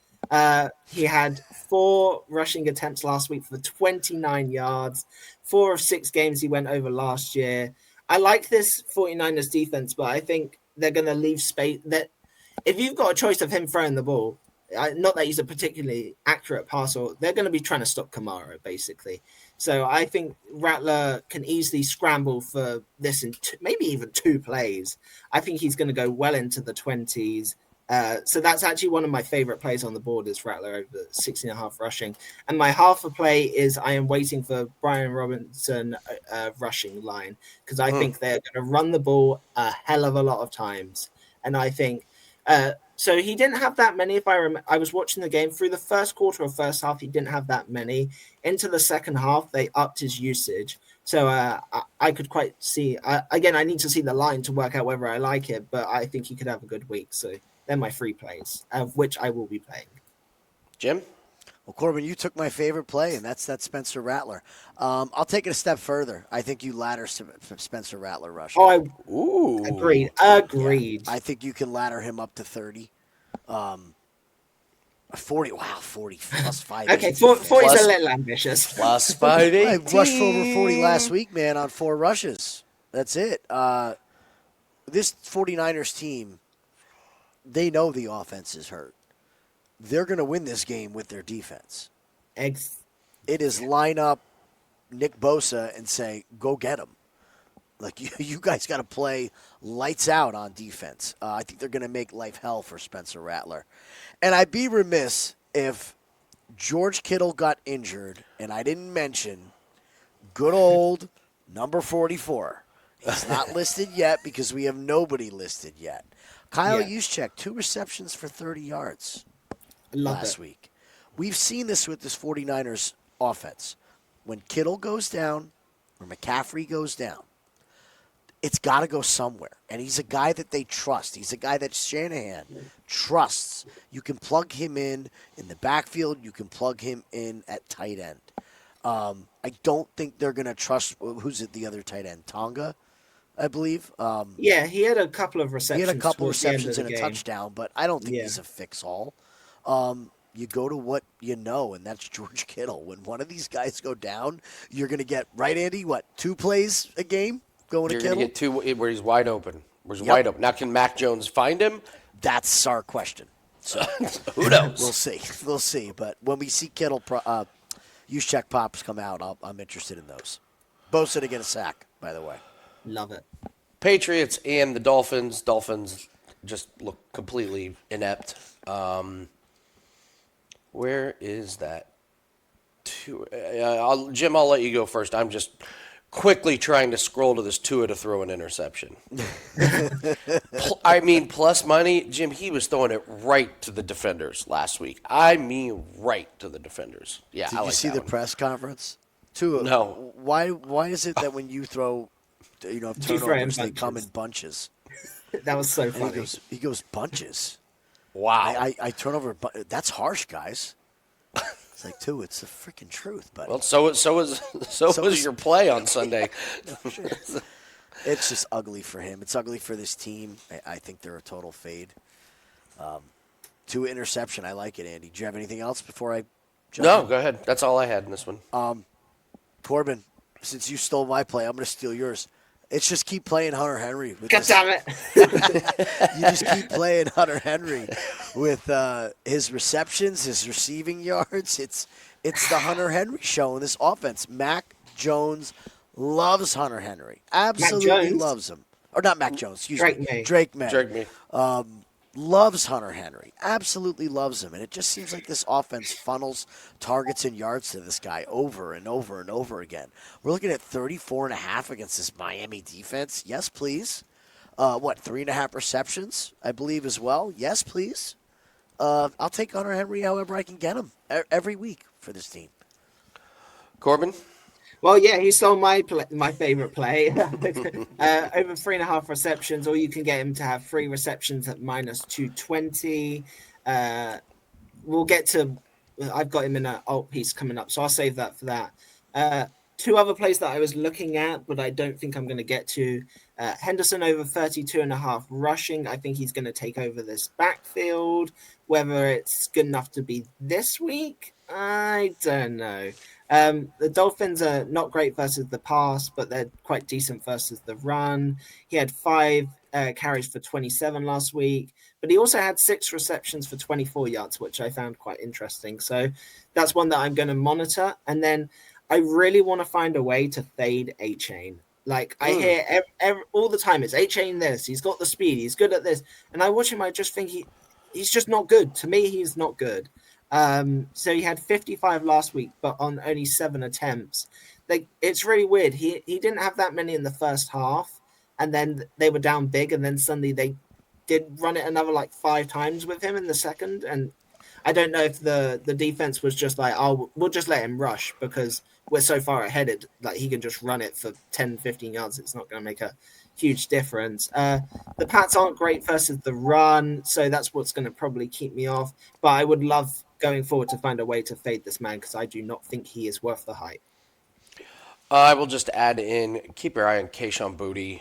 He had 4 rushing attempts last week for 29 yards. 4 of 6 games he went over last year. I like this 49ers defense, but I think they're going to leave space. That if you've got a choice of him throwing the ball, not that he's a particularly accurate passer, they're going to be trying to stop Kamara, basically. So I think Rattler can easily scramble for this in maybe even 2 plays. I think he's going to go well into the 20s. So that's actually one of my favorite plays on the board is Rattler over 16.5 rushing. And my half a play is I am waiting for Brian Robinson rushing line because I think they're going to run the ball a hell of a lot of times. And I think so he didn't have that many. If I remember, I was watching the game through the first quarter or first half. He didn't have that many. Into the second half, they upped his usage. So I could quite see. Again, I need to see the line to work out whether I like it, but I think he could have a good week. So they're my 3 plays, of which I will be playing. Jim? Well, Corbin, you took my favorite play, and that's that Spencer Rattler. I'll take it a step further. I think you ladder Spencer Rattler rushing. Oh, agreed. Yeah, I think you can ladder him up to 30. 40. Wow, 40 plus 5. Okay, 40 is a little ambitious. Plus 5. I rushed for over 40 last week, man, on 4 rushes. That's it. This 49ers team, they know the offense is hurt. They're going to win this game with their defense. It is line up Nick Bosa and say, go get him. Like, you guys got to play lights out on defense. I think they're going to make life hell for Spencer Rattler. And I'd be remiss if George Kittle got injured and I didn't mention good old number 44. He's not listed yet because we have nobody listed yet. Kyle Juszczyk, 2 receptions for 30 yards last week. We've seen this with this 49ers offense. When Kittle goes down or McCaffrey goes down, it's got to go somewhere. And he's a guy that they trust. He's a guy that Shanahan trusts. You can plug him in the backfield. You can plug him in at tight end. I don't think they're going to trust, who's it, the other tight end? Tonga, I believe. Yeah, he had a couple of receptions. He had a couple receptions and a touchdown, but I don't think he's a fix-all. You go to what you know, and that's George Kittle. When one of these guys go down, you're going to get, right, Andy, 2 plays a game going to Kittle? You're going to get 2 where he's wide open. was wide open. Now, can Mac Jones find him? That's our question. So Who knows? We'll see. But when we see Kittle use check pops come out, I'm interested in those. Bosa to get a sack, by the way. Love it. Patriots and the Dolphins. Dolphins just look completely inept. Where is that? Jim, I'll let you go first. I'm just quickly trying to scroll to this Tua to throw an interception. I mean, plus money. Jim, he was throwing it right to the defenders last week. I mean, right to the defenders. Yeah, Did I like you see that the one. press conference? Tua, No. Why is it that when you throw, turnovers, they come in bunches? That was so And funny. he goes bunches. Wow. I turn over. That's harsh, guys. It's like, Tua, it's the freaking truth. But Well, so was your play on Sunday. it's just ugly for him. It's ugly for this team. I think they're a total fade. Tua interception. I like it, Andy. Do you have anything else before I jump No, in? go ahead. That's all I had in this one. Corbin, since you stole my play, I'm going to steal yours. It's just keep playing Hunter Henry. God damn it. You just keep playing Hunter Henry with his receptions, his receiving yards. It's the Hunter Henry show in this offense. Mac Jones loves Hunter Henry. Absolutely Jones? loves him. Or not Mac Jones, excuse Drake me. May. Drake May. Drag me. Loves Hunter Henry. Absolutely loves him. And it just seems like this offense funnels targets and yards to this guy over and over and over again. We're looking at 34.5 against this Miami defense. Yes, please. 3.5 receptions, I believe, as well. Yes, please. I'll take Hunter Henry however I can get him every week for this team. Corbin? Well, yeah, he stole my favorite play. Over 3.5 receptions, or you can get him to have 3 receptions at minus 220. We'll get to. I've got him in an alt piece coming up, so I'll save that for that. 2 other plays that I was looking at, but I don't think I'm going to get to. Henderson over 32.5 rushing. I think he's going to take over this backfield. Whether it's good enough to be this week, I don't know. The Dolphins are not great versus the pass, but they're quite decent versus the run. He had 5 carries for 27 last week, but he also had 6 receptions for 24 yards, which I found quite interesting. So that's one that I'm going to monitor. And then I really want to find a way to fade A-Chain. Like I hear all the time, it's A-Chain this. He's got the speed. He's good at this. And I watch him, I just think he's just not good. To me, he's not good. So he had 55 last week, but on only 7 attempts. It's really weird. He didn't have that many in the first half, and then they were down big, and then suddenly they did run it another 5 times with him in the second. And I don't know if the defense was just like, oh, we'll just let him rush because we're so far ahead. He can just run it for 10, 15 yards. It's not going to make a huge difference. The Pats aren't great versus the run, so that's what's going to probably keep me off. But I would love going forward to find a way to fade this man because I do not think he is worth the hype. I will just add in, keep your eye on Kayshon Boutte.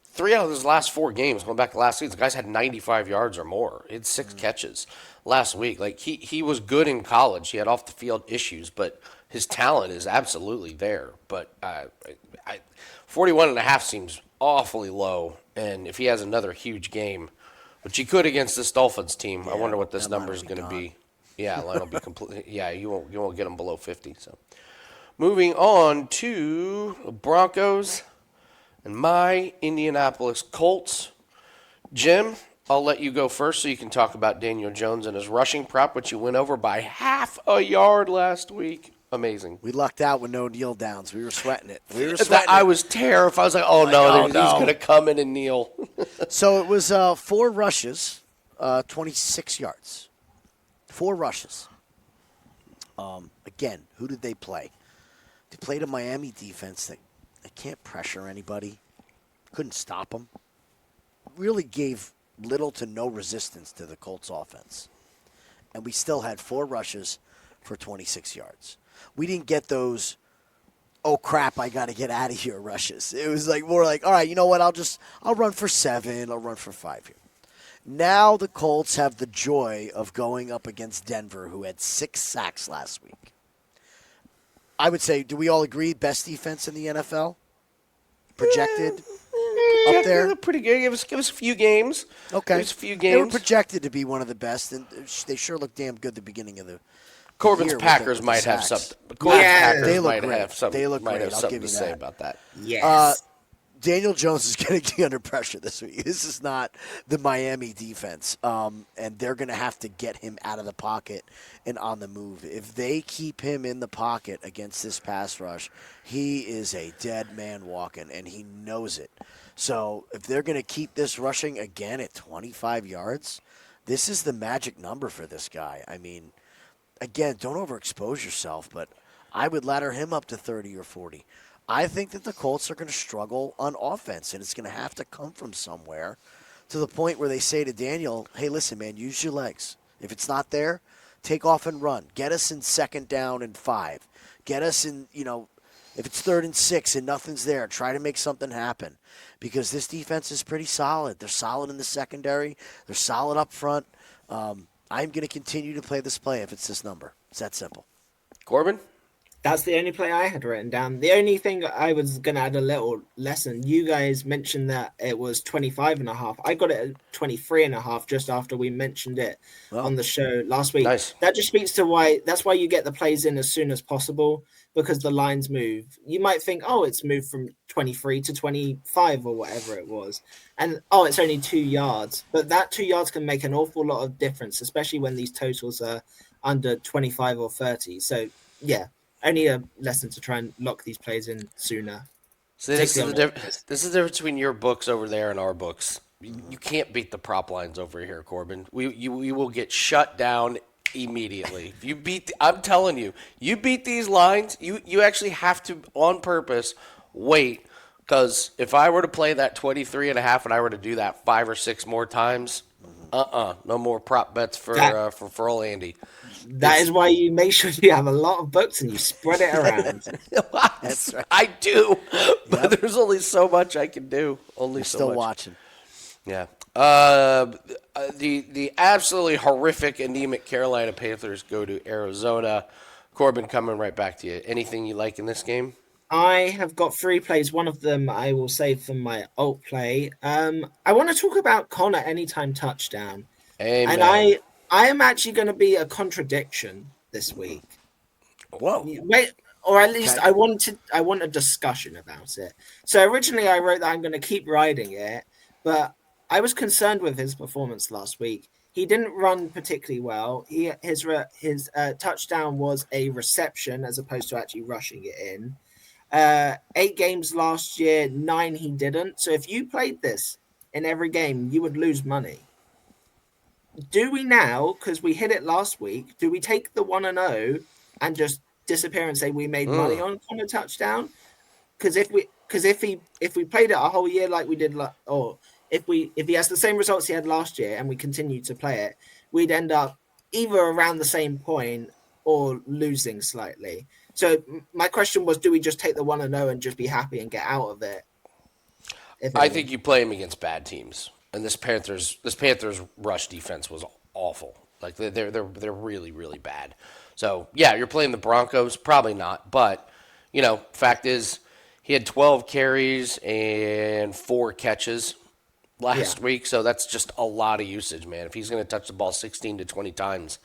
3 out of his last 4 games, going back to last season, the guy's had 95 yards or more. He had 6 catches last week. He was good in college. He had off the field issues, but his talent is absolutely there. But 41.5 seems awfully low. And if he has another huge game, which he could against this Dolphins team, I wonder what this number is going to be. Yeah, line will be completely. Yeah, you won't get him below 50. So, moving on to the Broncos and my Indianapolis Colts. Jim, I'll let you go first so you can talk about Daniel Jones and his rushing prop, which you went over by half a yard last week. Amazing. We lucked out with no kneel downs. We were sweating it. I was terrified. I was like, oh, no, he's going to come in and kneel. So it was 4 rushes, 26 yards. 4 rushes. Again, who did they play? They played a Miami defense that can't pressure anybody. Couldn't stop them. Really gave little to no resistance to the Colts offense. And we still had 4 rushes for 26 yards. We didn't get those, oh crap, I got to get out of here rushes. It was more like, all right, you know what, I'll run for 7, I'll run for 5 here. Now the Colts have the joy of going up against Denver, who had 6 sacks last week. I would say, do we all agree best defense in the NFL? Projected? up there. They look pretty good. Give us a few games. Okay. Give us a few They were games. projected to be one of the best, and they sure look damn good at the beginning of the Corbin's year Packers with the might have sacks. something. Corbin's Packers they look might great. have something. They look might great. have I'll something give to you say that. about that. Yes. Daniel Jones is going to be under pressure this week. This is not the Miami defense, and they're going to have to get him out of the pocket and on the move. If they keep him in the pocket against this pass rush, he is a dead man walking, and he knows it. So if they're going to keep this rushing again at 25 yards, this is the magic number for this guy. I mean, again, don't overexpose yourself, but I would ladder him up to 30 or 40. I think that the Colts are going to struggle on offense, and it's going to have to come from somewhere to the point where they say to Daniel, hey, listen, man, use your legs. If it's not there, take off and run. Get us in 2nd down and 5. Get us in, if it's 3rd and 6 and nothing's there, try to make something happen because this defense is pretty solid. They're solid in the secondary. They're solid up front. I'm going to continue to play this play if it's this number. It's that simple. Corbin? That's the only play I had written down. The only thing I was going to add a little lesson. You guys mentioned that it was 25.5. I got it at 23.5 just after we mentioned it on the show last week. Nice. That just speaks to that's why you get the plays in as soon as possible because the lines move. You might think, it's moved from 23 to 25 or whatever it was. And, it's only 2 yards. But that 2 yards can make an awful lot of difference, especially when these totals are under 25 or 30. So, yeah. Only a lesson to try and lock these plays in sooner. So this is the difference between your books over there and our books. You can't beat the prop lines over here, Corbin. We will get shut down immediately. If you I'm telling you, you beat these lines, you actually have to, on purpose, wait. Because if I were to play that 23.5 and I were to do that 5 or 6 more times, no more prop bets for old Andy. That is why you make sure you have a lot of books and you spread it around. That's right. I do, but there's only so much I can do. Only so Still much. watching. Yeah. The absolutely horrific, anemic Carolina Panthers go to Arizona. Corbin, coming right back to you. Anything you like in this game? I have got 3 plays. One of them I will save for my alt play. I want to talk about Connor anytime touchdown. Amen. And I am actually going to be a contradiction this week. Whoa. Wait, or at least I want a discussion about it. So originally I wrote that I'm going to keep riding it, but I was concerned with his performance last week. He didn't run particularly well. His touchdown was a reception as opposed to actually rushing it in. 8 games last year, 9 he didn't. So if you played this in every game, you would lose money. Do we now, because we hit it last week, do we take the 1-0 and just disappear and say we made money on a touchdown? Because if we played it a whole year like we did, or if he has the same results he had last year and we continue to play it, we'd end up either around the same point or losing slightly. So my question was, do we just take the 1-0 and just be happy and get out of it? I think you play him against bad teams. And this Panthers rush defense was awful. Like they're really, really bad. So yeah, you're playing the Broncos, probably not. But fact is, he had 12 carries and 4 catches last week. So that's just a lot of usage, man. If he's going to touch the ball 16 to 20 times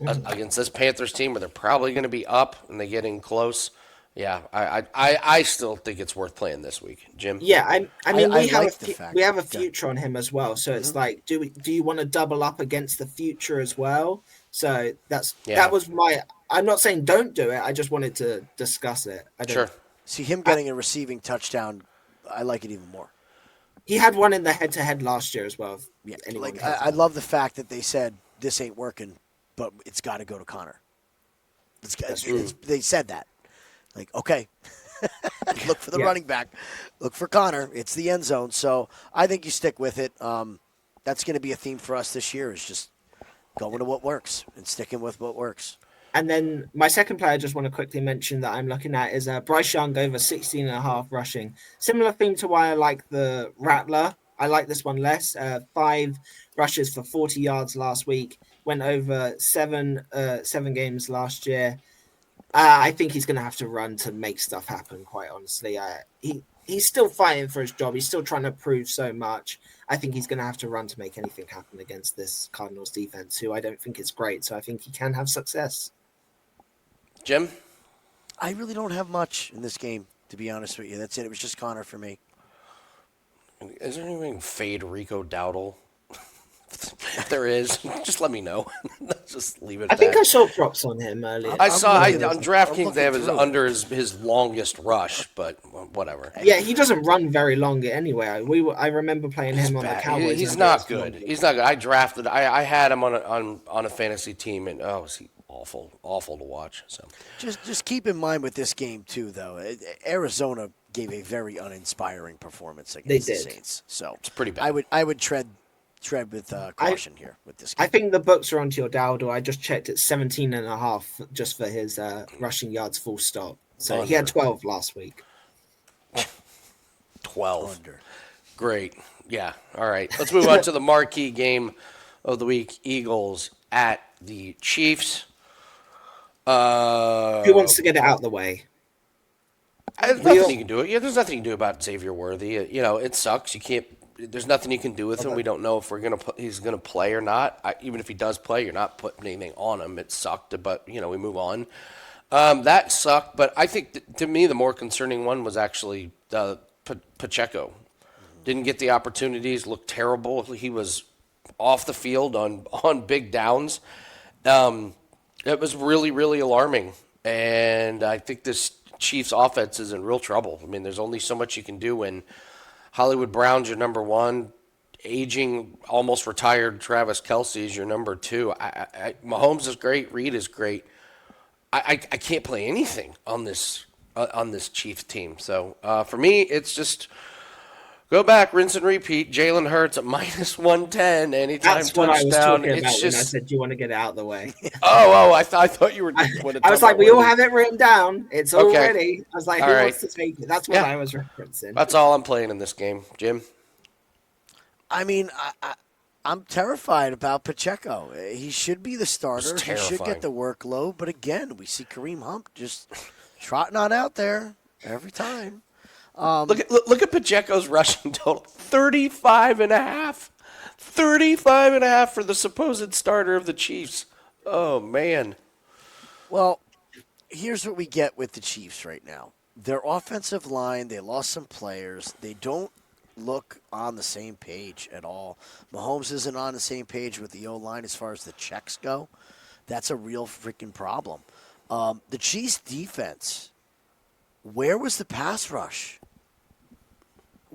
against this Panthers team, where they're probably going to be up and they get in close. Yeah, I still think it's worth playing this week, Jim. Yeah, I mean we have a that- future on him as well, so it's like, do you want to double up against the future as well? So that was my. I'm not saying don't do it. I just wanted to discuss it. Sure. See him getting a receiving touchdown. I like it even more. He had one in the head-to-head last year as well. Yeah, I love the fact that they said this ain't working, but it's got to go to Connor. They said that. Like, okay, look for the running back. Look for Connor. It's the end zone. So I think you stick with it. That's going to be a theme for us this year is just going to what works and sticking with what works. And then my second player I just want to quickly mention that I'm looking at is Bryce Young over 16.5 rushing. Similar theme to why I like the Rattler. I like this one less. 5 rushes for 40 yards last week. Went over 7 games last year. I think he's going to have to run to make stuff happen, quite honestly. he's still fighting for his job. He's still trying to prove so much. I think he's going to have to run to make anything happen against this Cardinals defense, who I don't think is great. So I think he can have success. Jim? I really don't have much in this game, to be honest with you. That's it. It was just Connor for me. Is there anything fade Rico Dowdle? If there is, just let me know. Just leave it at I think that. I saw props on him earlier. I saw on I'm DraftKings they have his looking under his longest rush, but whatever. Yeah, he doesn't run very long anyway. I remember playing him on the Cowboys. He's not good. He's not good. I had him on a fantasy team, and was he awful to watch. So Just keep in mind with this game too, though. Arizona gave a very uninspiring performance against the Saints, so it's pretty bad. I would tread with caution here with this game. I think the books are onto your Dowdle. I just checked at 17.5 just for his rushing yards full stop. So he had 12 last week. 12. Under. Great. Yeah. All right. Let's move on to the marquee game of the week. Eagles at the Chiefs. Who wants to get it out of the way? There's nothing you can do. Yeah, there's nothing you can do about Xavier Worthy. It sucks. You can't. There's nothing you can do with him. We don't know if he's gonna play or not. Even if he does play, you're not putting anything on him. It sucked, but we move on. That sucked, but I think to me the more concerning one was actually Pacheco. Didn't get the opportunities. Looked terrible. He was off the field on big downs. It was really, really alarming, and I think this Chiefs offense is in real trouble. I mean, there's only so much you can do when Hollywood Brown's your number one, aging, almost retired Travis Kelce is your number two. Mahomes is great. Reed is great. I can't play anything on this Chiefs team. So for me, it's just go back, rinse and repeat. Jalen Hurts at minus 110 anytime That's what touchdown. I was talking about it's just when I said, do you want to get it out of the way? I thought you were. I was like, we all have it written down. It's all ready. I was like, All who right. wants to take it? That's what I was referencing. That's all I'm playing in this game, Jim. I mean, I'm terrified about Pacheco. He should be the starter. He should get the workload. But again, we see Kareem Hunt just trotting on out there every time. Look at Pacheco's rushing total, 35.5. 35.5 for the supposed starter of the Chiefs. Oh, man. Well, here's what we get with the Chiefs right now. Their offensive line, they lost some players. They don't look on the same page at all. Mahomes isn't on the same page with the O-line as far as the checks go. That's a real freaking problem. The Chiefs' defense, where was the pass rush?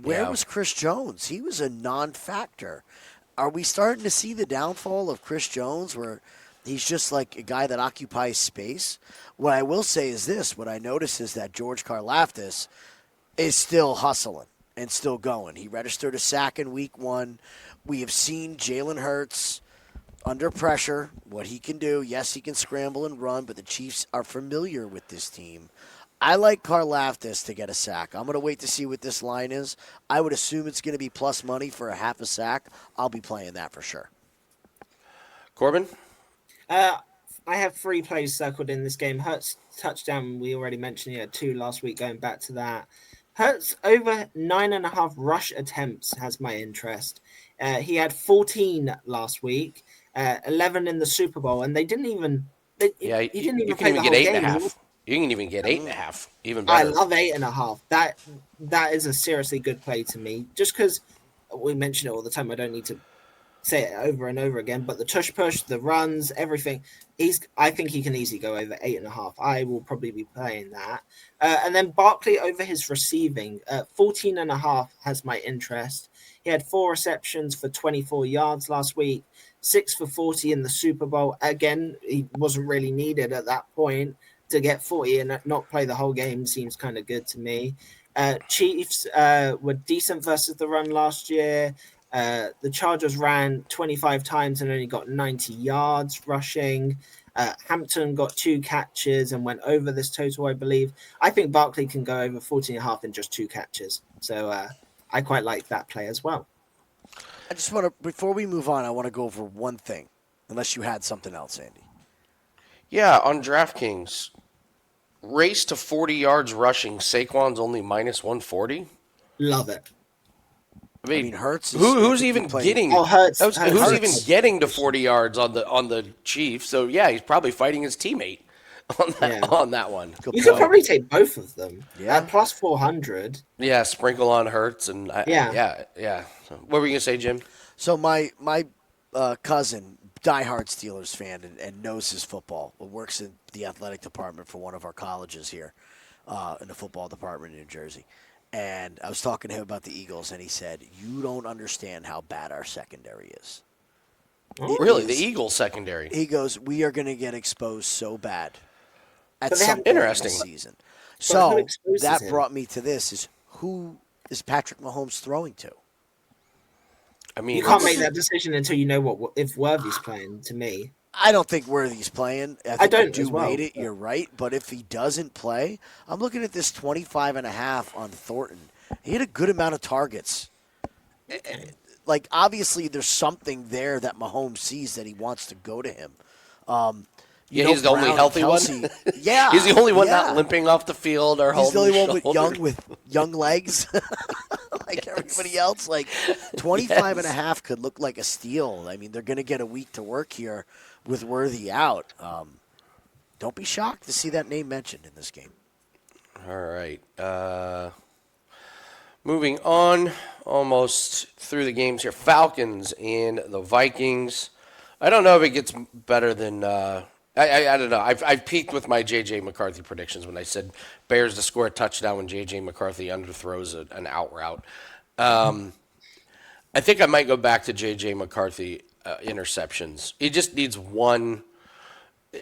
Where was Chris Jones? He was a non-factor. Are we starting to see the downfall of Chris Jones where he's just like a guy that occupies space? What I will say is this. What I notice is that George Karlaftis is still hustling and still going. He registered a sack in week 1. We have seen Jalen Hurts under pressure, what he can do. Yes, he can scramble and run, but the Chiefs are familiar with this team. I like Karlaftis to get a sack. I'm going to wait to see what this line is. I would assume it's going to be plus money for a half a sack. I'll be playing that for sure. Corbin? I have 3 plays circled in this game. Hurts touchdown, we already mentioned. He had 2 last week, going back to that. Hurts over 9.5 rush attempts has my interest. He had 14 last week, 11 in the Super Bowl, and they didn't even. He didn't even play the whole game. 8.5. You can even get 8.5. Even better. I love 8.5. That is a seriously good play to me. Just because we mention it all the time, I don't need to say it over and over again. But the tush push, the runs, everything. I think he can easily go over 8.5. I will probably be playing that. And then Barkley over his receiving, 14.5 has my interest. He had 4 receptions for 24 yards last week, 6 for 40 in the Super Bowl. Again, he wasn't really needed at that point. To get 40 and not play the whole game seems kind of good to me. Chiefs were decent versus the run last year. The Chargers ran 25 times and only got 90 yards rushing. Hampton got 2 catches and went over this total, I believe. I think Barkley can go over 14.5 in just 2 catches. So I quite like that play as well. I just want to, before we move on, I want to go over one thing, unless you had something else, Andy. Yeah, on DraftKings, race to 40 yards rushing, Saquon's only minus 140. Love it. I mean, Hurts is who's even getting? Oh, Hurts. Who's even Hurts. getting to 40 yards on the Chiefs? So yeah, he's probably fighting his teammate on that one. You could probably take both of them. Yeah. At plus 400. Yeah, sprinkle on Hurts and Yeah. yeah. So, what were you gonna say, Jim? So my cousin, diehard Steelers fan, and knows his football, works in the athletic department for one of our colleges here, in the football department in New Jersey. And I was talking to him about the Eagles, and he said, "You don't understand how bad our secondary is." Really, the Eagles secondary. He goes, "We are going to get exposed so bad at But they some have- point Interesting. in the season." who So exposes that him? brought me to this: is who is Patrick Mahomes throwing to? I mean, You can't make that decision until you know if Worthy's playing, to me. I don't think Worthy's playing. I think don't you do as well, rate it. but- You're right. But if he doesn't play, I'm looking at this 25.5 on Thornton. He had a good amount of targets. Like, obviously, there's something there that Mahomes sees that he wants to go to him. he's the only Brown, healthy Kelsey, one. Yeah. He's the only one yeah. not limping off the field or He's the holding only one shoulder. with young legs, like everybody else. Like 25 and a half could look like a steal. I mean, they're going to get a week to work here with Worthy out. Don't be shocked to see that name mentioned in this game. All right. Moving on, almost through the games here. Falcons and the Vikings. I don't know if it gets better than. I don't know. I've peaked with my J.J. McCarthy predictions when I said Bears to score a touchdown when J.J. McCarthy underthrows an out route. I think I might go back to J.J. McCarthy interceptions. He just needs one.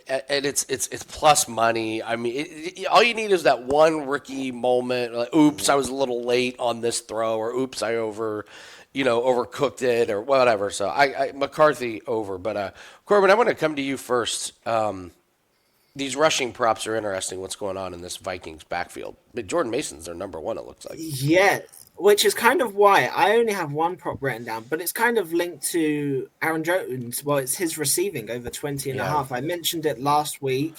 And it's plus money. I mean, all you need is that one rookie moment. Like, oops, I was a little late on this throw, or oops, I overcooked it, or whatever. So I McCarthy over. But Corbin, I want to come to you first. These rushing props are interesting. What's going on in this Vikings backfield? But Jordan Mason's their number one. It looks like. Yeah, which is kind of why I only have one prop written down, but it's kind of linked to Aaron Jones. Well, it's his receiving over 20 and a half. I mentioned it last week.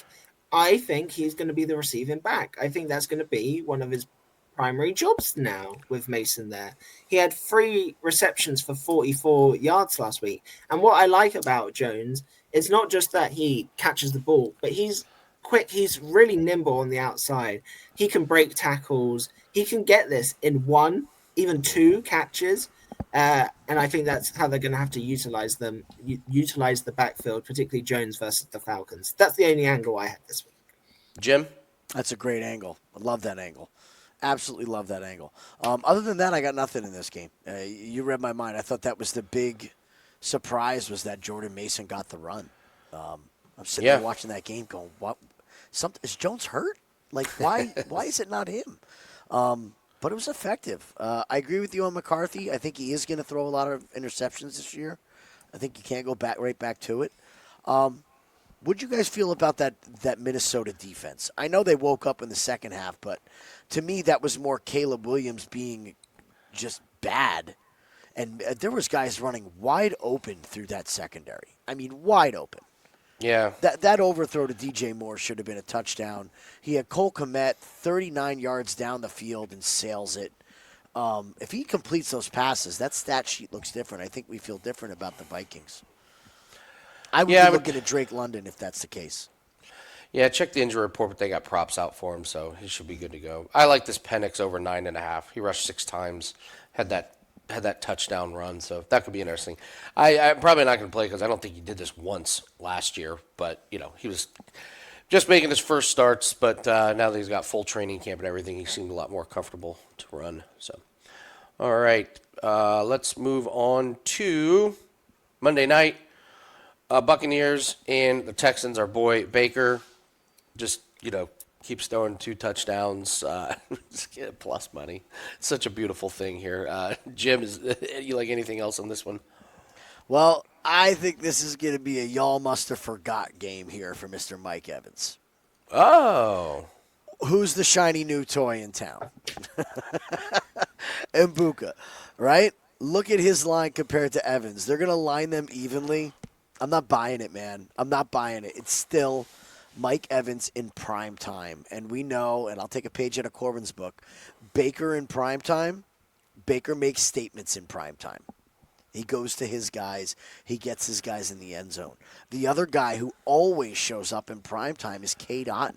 I think he's going to be the receiving back. I think that's going to be one of his primary jobs now with Mason there. He had 3 receptions for 44 yards last week. And what I like about Jones is not just that he catches the ball, but he's quick. He's really nimble on the outside. He can break tackles. He can get this in 1, even 2 catches. And I think that's how they're going to have to utilize the backfield, particularly Jones versus the Falcons. That's the only angle I had this week. Jim? That's a great angle. I love that angle. Absolutely love that angle. Other than that, I got nothing in this game. You read my mind. I thought that was the big surprise was that Jordan Mason got the run. I'm sitting there watching that game going, what? Is Jones hurt? Like, why is it not him? But it was effective. I agree with you on McCarthy. I think he is going to throw a lot of interceptions this year. I think you can't go right back to it. What'd you guys feel about that Minnesota defense? I know they woke up in the second half, but to me that was more Caleb Williams being just bad. And there was guys running wide open through that secondary. I mean, wide open. Yeah. That overthrow to DJ Moore should have been a touchdown. He had Cole Kmet 39 yards down the field and sails it. If he completes those passes, that stat sheet looks different. I think we feel different about the Vikings. I would be looking at Drake London if that's the case. Yeah, check the injury report, but they got props out for him, so he should be good to go. I like this Penix over 9.5. He rushed 6 times, had that touchdown run, so that could be interesting. I'm probably not going to play because I don't think he did this once last year, but he was just making his first starts. But now that he's got full training camp and everything, he seemed a lot more comfortable to run. So, all right, let's move on to Monday night. Buccaneers and the Texans. Our boy Baker just keeps throwing 2 touchdowns. Just get plus money. Such a beautiful thing here. Jim, you like anything else on this one? Well, I think this is going to be a y'all must have forgot game here for Mr. Mike Evans. Oh. Who's the shiny new toy in town? Mbuka, right? Look at his line compared to Evans. They're going to line them evenly. I'm not buying it, man. I'm not buying it. It's still Mike Evans in prime time. And we know, and I'll take a page out of Corbin's book, Baker in prime time Baker makes statements in prime time. He goes to his guys. He gets his guys in the end zone. The other guy who always shows up in prime time is Cade Otton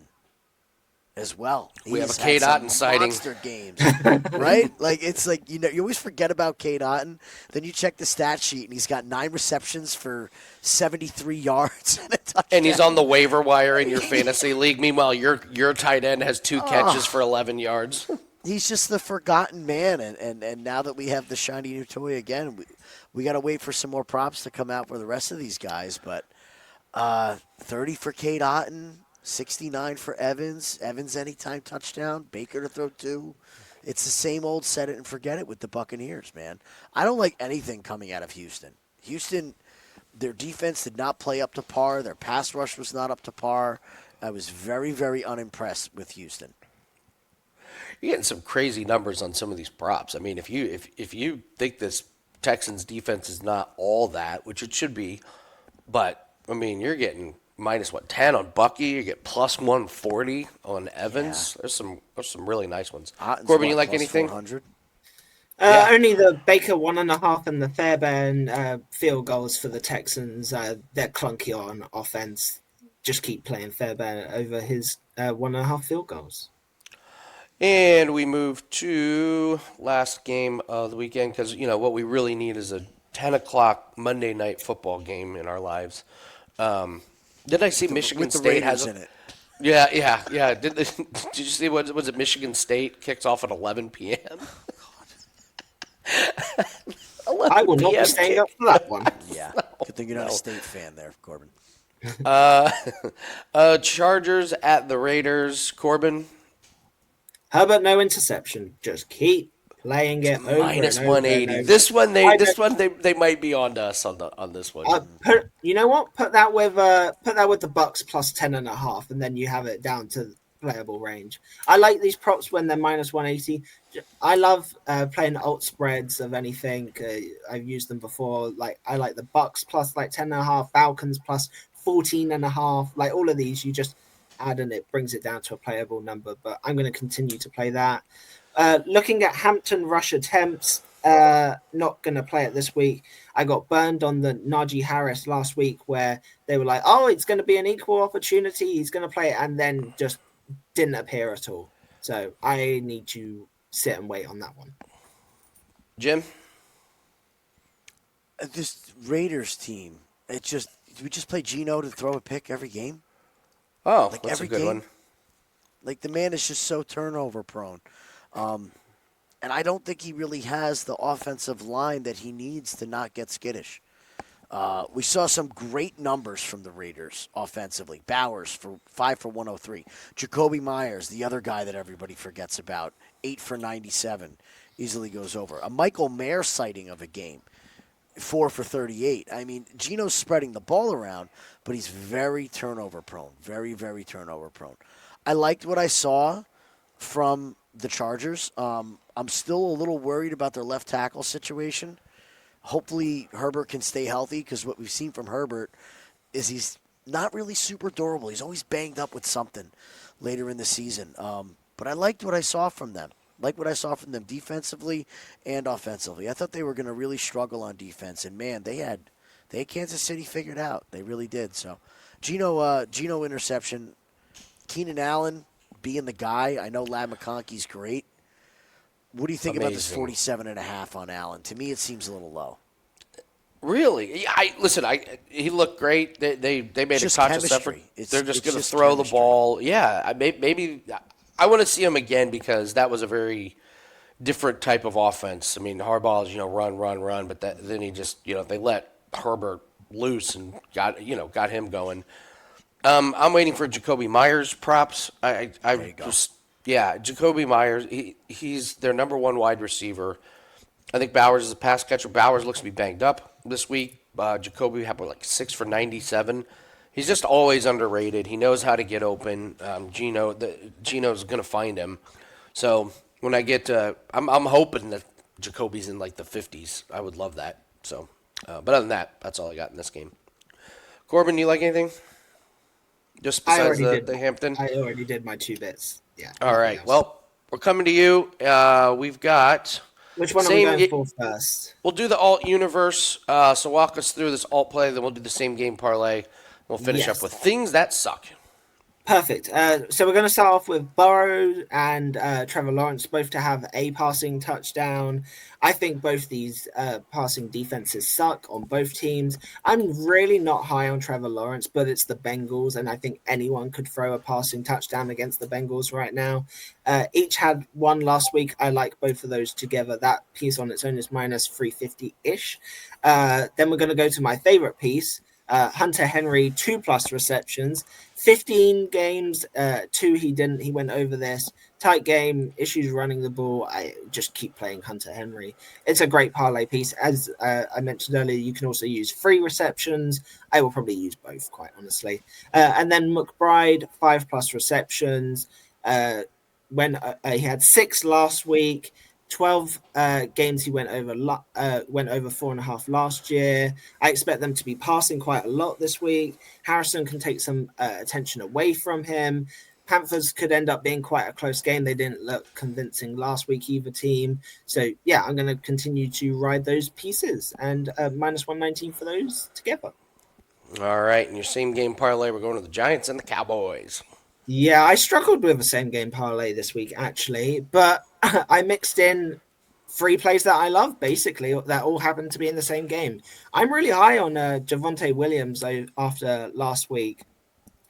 as well. We have a He's had Cade some Otton sighting. monster games, right? Like it's like you always forget about Cade Otton. Then you check the stat sheet, and he's got 9 receptions for 73 yards and a touchdown. And he's on the waiver wire in your fantasy league. Meanwhile, your tight end has 2 catches for 11 yards. He's just the forgotten man, and now that we have the shiny new toy again, we got to wait for some more props to come out for the rest of these guys. But 30 for Cade Otton, 69 for Evans. Evans anytime touchdown. Baker to throw 2. It's the same old set it and forget it with the Buccaneers, man. I don't like anything coming out of Houston. Houston, their defense did not play up to par. Their pass rush was not up to par. I was very, very unimpressed with Houston. You're getting some crazy numbers on some of these props. I mean, if you think this Texans defense is not all that, which it should be, but I mean, you're getting minus 10 on Bucky. You get plus 140 on Evans. Yeah. There's some really nice ones. Otton's Corbin, you what, like plus anything? 400? Yeah. Only the Baker 1.5 and the Fairbairn field goals for the Texans. They're clunky on offense. Just keep playing Fairbairn over his 1.5 field goals. And we move to last game of the weekend because, what we really need is a 10 o'clock Monday night football game in our lives. Did I see Michigan with the State Raiders has in it? Yeah. Did you see what was it? Michigan State kicks off at 11 p.m. I will not be staying up for that one. Yeah. Good thing you're not a State fan there, Corbin. Chargers at the Raiders. Corbin. Herbert, no interception. Just keep playing it over Minus and over 180. and over. This one they might be on to us on this one. You know what? Put that with the Bucks plus 10.5, and then you have it down to playable range. I like these props when they're minus 180. I love playing alt spreads of anything. I've used them before. Like I like the Bucks plus 10.5, Falcons plus 14.5. Like all of these, you just add and it brings it down to a playable number. But I'm going to continue to play that. Looking at Hampton rush attempts, not going to play it this week. I got burned on the Najee Harris last week where they were like, oh, it's going to be an equal opportunity. He's going to play it, and then just didn't appear at all. So I need to sit and wait on that one. Jim? This Raiders team, we just play Geno to throw a pick every game? Oh, Like that's every a good game? one. Like the man is just so turnover prone. And I don't think he really has the offensive line that he needs to not get skittish. We saw some great numbers from the Raiders offensively. Bowers for 5 for 103. Jacoby Myers, the other guy that everybody forgets about, 8 for 97. Easily goes over. A Michael Mayer sighting of a game, 4 for 38. I mean, Geno's spreading the ball around, but he's very turnover prone. Very, very turnover prone. I liked what I saw from the Chargers. I'm still a little worried about their left tackle situation. Hopefully Herbert can stay healthy because what we've seen from Herbert is he's not really super durable. He's always banged up with something later in the season. But I liked what I saw from them. Defensively and offensively. I thought they were going to really struggle on defense. And, man, they had Kansas City figured out. They really did. So, Geno interception. Keenan Allen being the guy. I know Ladd McConkey's great. What do you think about this 47.5 on Allen? To me, it seems a little low. Really? He looked great. They made It's a just conscious chemistry. effort. They're just going to just throw chemistry. the ball. Yeah, maybe I want to see him again because that was a very different type of offense. I mean, Harbaugh's run, but then he just they let Herbert loose and got him going. I'm waiting for Jacoby Myers props. Jacoby Myers. He's their number one wide receiver. I think Bowers is a pass catcher. Bowers looks to be banged up this week. Jacoby had 6 for 97. He's just always underrated. He knows how to get open. Geno's going to find him. So when I get I'm hoping that Jacoby's in the 50s. I would love that. So, but other than that, that's all I got in this game. Corbin, you like anything? Just besides the Hampton? I already did my 2 bits. Yeah. All right. Well, we're coming to you. We've got Which one are we Same. going for first? We'll do the alt universe. So walk us through this alt play, then we'll do the same game parlay. We'll finish up Yes. with things that suck. Perfect. So we're going to start off with Burrow and Trevor Lawrence, both to have a passing touchdown. I think both these passing defenses suck on both teams. I'm really not high on Trevor Lawrence, but it's the Bengals, and I think anyone could throw a passing touchdown against the Bengals right now. Each had one last week. I like both of those together. That piece on its own is minus 350-ish. Then we're going to go to my favorite piece. Hunter Henry, 2+ receptions, 15 games, 2 he didn't. He went over this. Tight game, issues running the ball. I just keep playing Hunter Henry. It's a great parlay piece. As I mentioned earlier, you can also use 3 receptions. I will probably use both, quite honestly. And then McBride, 5+ receptions. When he had 6 last week. 12 games he went over 4.5 last year. I expect them to be passing quite a lot this week. Harrison can take some attention away from him. Panthers could end up being quite a close game. They didn't look convincing last week, either team. So, yeah, I'm going to continue to ride those pieces and minus 119 for those together. All right, in your same game parlay, we're going to the Giants and the Cowboys. Yeah, I struggled with the same game parlay this week, actually, but I mixed in 3 plays that I love, basically, that all happened to be in the same game. I'm really high on Javonte Williams after last week.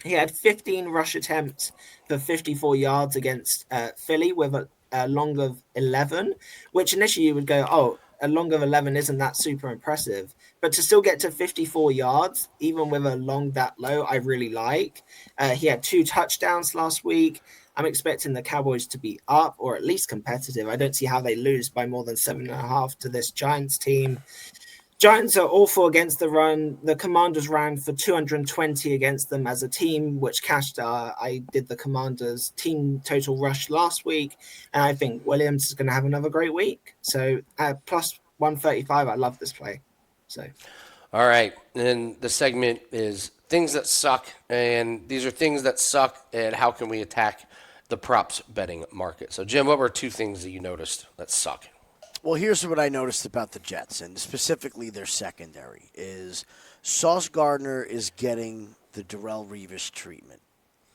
He had 15 rush attempts for 54 yards against Philly with a long of 11, which initially you would go, oh, a long of 11 isn't that super impressive. But to still get to 54 yards, even with a long that low, I really like. He had 2 touchdowns last week. I'm expecting the Cowboys to be up or at least competitive. I don't see how they lose by more than 7.5 to this Giants team. Giants are awful against the run. The Commanders ran for 220 against them as a team, which cashed. I did the Commanders team total rush last week, and I think Williams is going to have another great week. So plus 135, I love this play. So, All right, and the segment is things that suck, and these are things that suck, and how can we attack the props betting market? So, Jim, what were 2 things that you noticed that suck? Well, here's what I noticed about the Jets, and specifically their secondary, is Sauce Gardner is getting the Darrelle Revis treatment.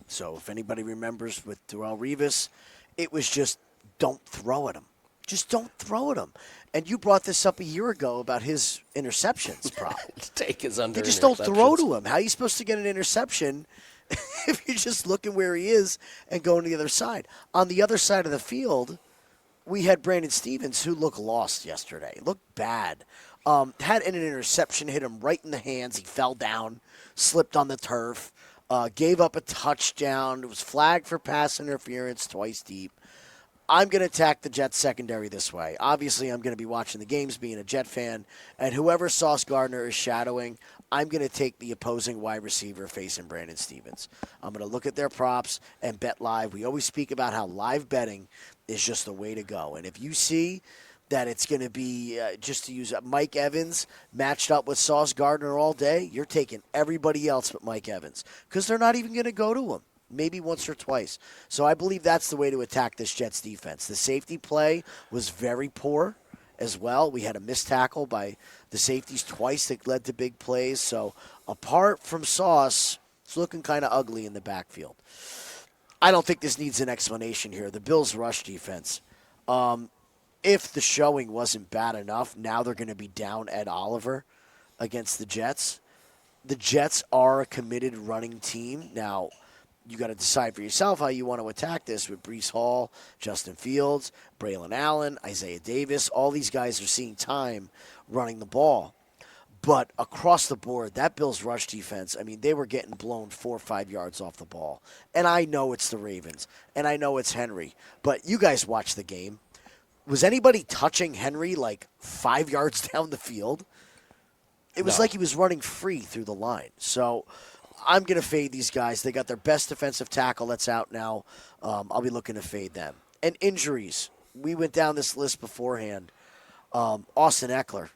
So if anybody remembers with Darrelle Revis, it was just don't throw at him. Just don't throw at him. And you brought this up a year ago about his interceptions problem. Take his under. They just don't throw to him. How are you supposed to get an interception if you're just looking where he is and going to the other side? On the other side of the field, we had Brandon Stevens, who looked lost yesterday. Looked bad. Had an interception, hit him right in the hands. He fell down, slipped on the turf, gave up a touchdown. It was flagged for pass interference twice deep. I'm going to attack the Jets secondary this way. Obviously, I'm going to be watching the games, being a Jet fan, and whoever Sauce Gardner is shadowing, I'm going to take the opposing wide receiver facing Brandon Stevens. I'm going to look at their props and bet live. We always speak about how live betting is just the way to go. And if you see that it's going to be, just to use Mike Evans matched up with Sauce Gardner all day, you're taking everybody else but Mike Evans because they're not even going to go to him. Maybe once or twice. So I believe that's the way to attack this Jets defense. The safety play was very poor as well. We had a missed tackle by the safeties twice that led to big plays. So apart from Sauce, it's looking kind of ugly in the backfield. I don't think this needs an explanation here. The Bills' rush defense. If the showing wasn't bad enough, now they're going to be down Ed Oliver against the Jets. The Jets are a committed running team. Now, you got to decide for yourself how you want to attack this with Breece Hall, Justin Fields, Braylon Allen, Isaiah Davis. All these guys are seeing time running the ball. But across the board, that Bills rush defense, I mean, they were getting blown 4 or 5 yards off the ball. And I know it's the Ravens, and I know it's Henry. But you guys watch the game. Was anybody touching Henry like 5 yards down the field? It was like he was running free through the line. So I'm going to fade these guys. They got their best defensive tackle that's out now. I'll be looking to fade them. And injuries. We went down this list beforehand. Austin Eckler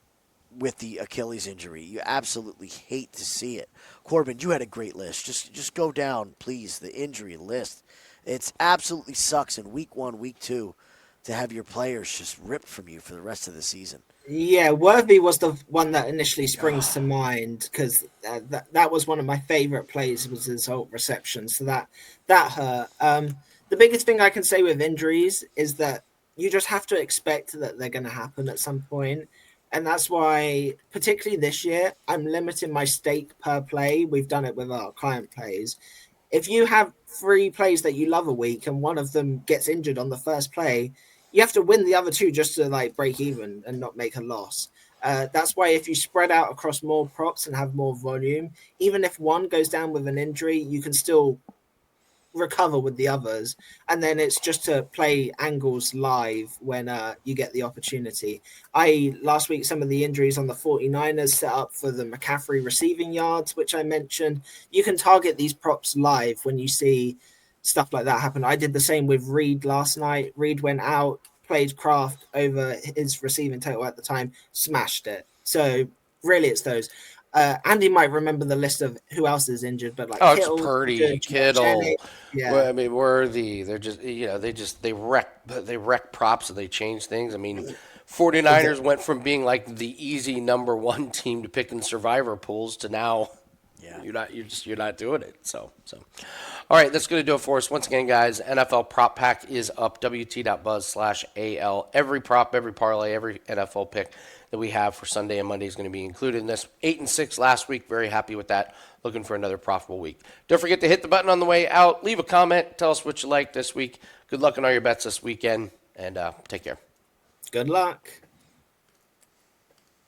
with the Achilles injury. You absolutely hate to see it. Corbin, you had a great list. Just go down, please, the injury list. It absolutely sucks in week 1, week 2 to have your players just ripped from you for the rest of the season. Yeah, Worthy was the one that initially springs to mind because that was one of my favorite plays was his whole reception. So that hurt. The biggest thing I can say with injuries is that you just have to expect that they're going to happen at some point, and that's why, particularly this year, I'm limiting my stake per play. We've done it with our client plays. If you have 3 plays that you love a week and one of them gets injured on the first play, you have to win the other 2 just to like break even and not make a loss. That's why if you spread out across more props and have more volume, even if one goes down with an injury, you can still recover with the others, and then it's just to play angles live when you get the opportunity. Last week, some of the injuries on the 49ers set up for the McCaffrey receiving yards, which I mentioned. You can target these props live when you see stuff like that happen. I did the same with Reed last night. Reed went out, played Kraft over his receiving total at the time, smashed it. So really it's those. Andy might remember the list of who else is injured, but like It's Kittle, Purdy, Jenny, Kittle. yeah. Well, I mean, Worthy. They're just, they wreck props and they change things. I mean, 49ers went from being like the easy number 1 team to pick in survivor pools to now you're not doing it. So. All right, that's going to do it for us. Once again, guys, NFL Prop Pack is up, wt.buzz/AL. Every prop, every parlay, every NFL pick that we have for Sunday and Monday is going to be included in this. 8-6 last week. Very happy with that. Looking for another profitable week. Don't forget to hit the button on the way out. Leave a comment. Tell us what you like this week. Good luck on all your bets this weekend, and take care. Good luck.